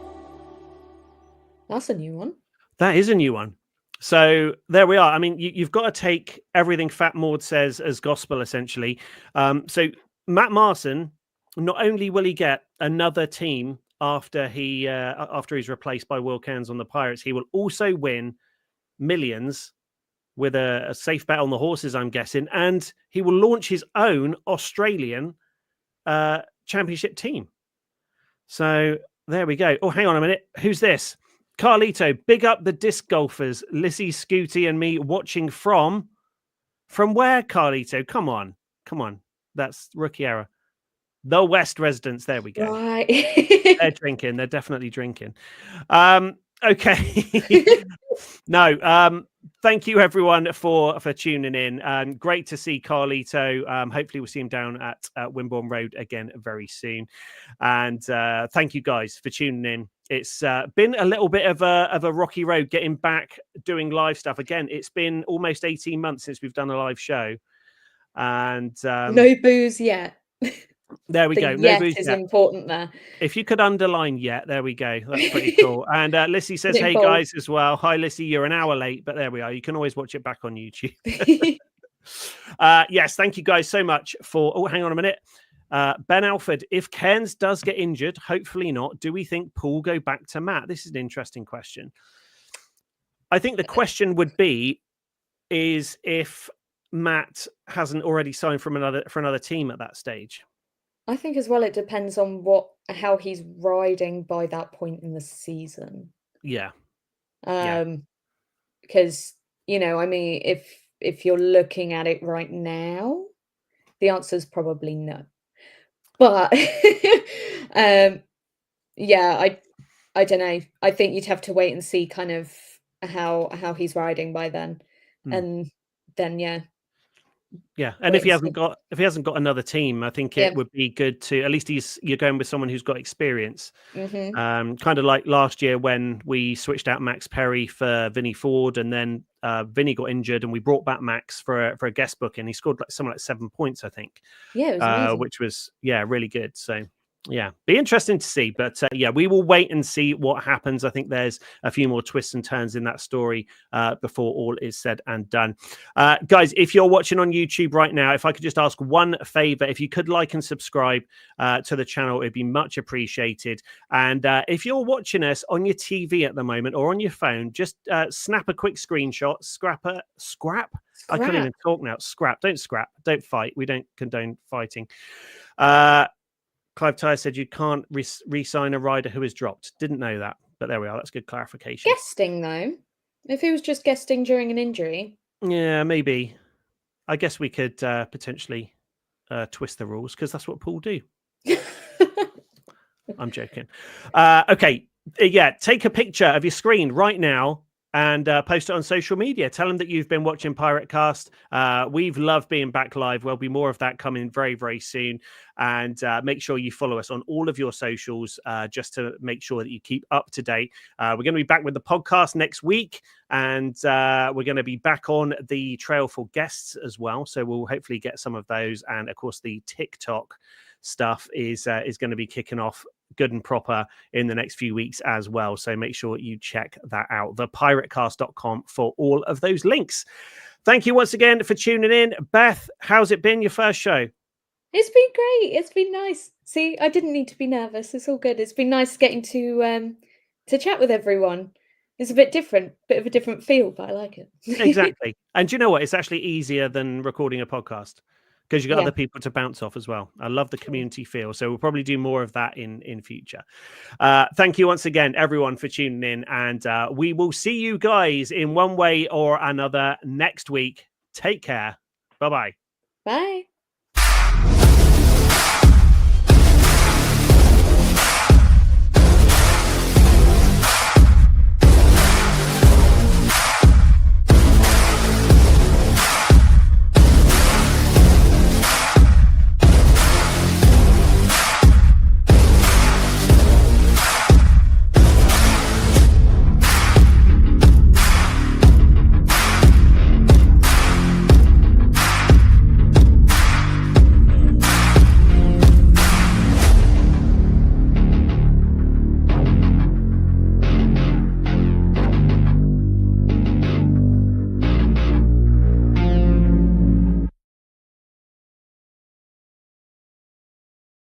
Speaker 3: That's a new one.
Speaker 2: That is a new one. So there we are. I mean, you've got to take everything Fat Maud says as gospel, essentially. So Matt Marson, not only will he get another team after he's replaced by Will Cairns on the Pirates, he will also win millions with a safe bet on the horses, I'm guessing, and he will launch his own Australian championship team. So there we go. Oh, hang on a minute. Who's this? Carlito, big up the disc golfers, Lissy, Scooty, and me watching from where, Carlito? Come on. That's rookie error. The West residents. There we go.
Speaker 3: Right.
Speaker 2: They're drinking. They're definitely drinking. Okay. No. Thank you everyone for tuning in. Great to see Carlito. Hopefully we'll see him down at Wimborne Road again very soon. And thank you guys for tuning in. It's been a little bit of a rocky road getting back doing live stuff again. It's been almost 18 months since we've done a live show, and
Speaker 3: no booze yet.
Speaker 2: There we
Speaker 3: The
Speaker 2: go. No
Speaker 3: yet
Speaker 2: boost
Speaker 3: is
Speaker 2: yet.
Speaker 3: important there.
Speaker 2: If you could underline yet, there we go. That's pretty cool. And Lissy says,
Speaker 3: Put it in
Speaker 2: hey
Speaker 3: bold.
Speaker 2: guys as well. Hi Lissy, you're an hour late, but there we are. You can always watch it back on YouTube. Yes, thank you guys so much for. Oh, hang on a minute. Ben Alford, if Cairns does get injured, hopefully not, do we think Poole go back to Matt? This is an interesting question. I think the question would be is if Matt hasn't already signed for another team at that stage.
Speaker 3: I think as well it depends on how he's riding by that point in the season.
Speaker 2: Yeah.
Speaker 3: Because, you know, I mean, if you're looking at it right now, the answer is probably no. But yeah, I don't know. I think you'd have to wait and see kind of how he's riding by then. And then
Speaker 2: Yeah, and if he hasn't got another team, I think it would be good to at least you're going with someone who's got experience. Kind of like last year when we switched out Max Perry for Vinnie Ford, and then Vinnie got injured, and we brought back Max for a guest booking. He scored something like 7 points, I think.
Speaker 3: Yeah, it was amazing.
Speaker 2: Which was really good. So. Yeah, be interesting to see. But we will wait and see what happens. I think there's a few more twists and turns in that story before all is said and done. Guys, if you're watching on YouTube right now, if I could just ask one favor, if you could like and subscribe to the channel, it'd be much appreciated. And if you're watching us on your TV at the moment or on your phone, just snap a quick screenshot, scrap. I can't even talk now. Scrap. Don't fight. We don't condone fighting. Clive Tyers said you can't re-sign a rider who is dropped. Didn't know that, but there we are. That's good clarification.
Speaker 3: Guesting, though. If he was just guesting during an injury.
Speaker 2: Yeah, maybe. I guess we could potentially twist the rules because that's what Poole do. I'm joking. Okay. Yeah, take a picture of your screen right now and post it on social media. Tell them that you've been watching PirateCast. We've loved being back live. There'll be more of that coming very, very soon. And make sure you follow us on all of your socials just to make sure that you keep up to date. We're going to be back with the podcast next week. And we're going to be back on the trail for guests as well. So we'll hopefully get some of those. And, of course, the TikTok stuff is going to be kicking off good and proper in the next few weeks as well. So make sure you check that out, thepiratecast.com, for all of those links. Thank you once again for tuning in. Beth, how's it been, your first show?
Speaker 3: It's been great. It's been nice. See, I didn't need to be nervous. It's all good. It's been nice getting to chat with everyone. It's a bit different, bit of a different feel, but I like it.
Speaker 2: Exactly. And do you know what? It's actually easier than recording a podcast because you've got other people to bounce off as well. I love the community feel. So we'll probably do more of that in future. Thank you once again, everyone, for tuning in. And we will see you guys in one way or another next week. Take care. Bye-bye.
Speaker 3: Bye.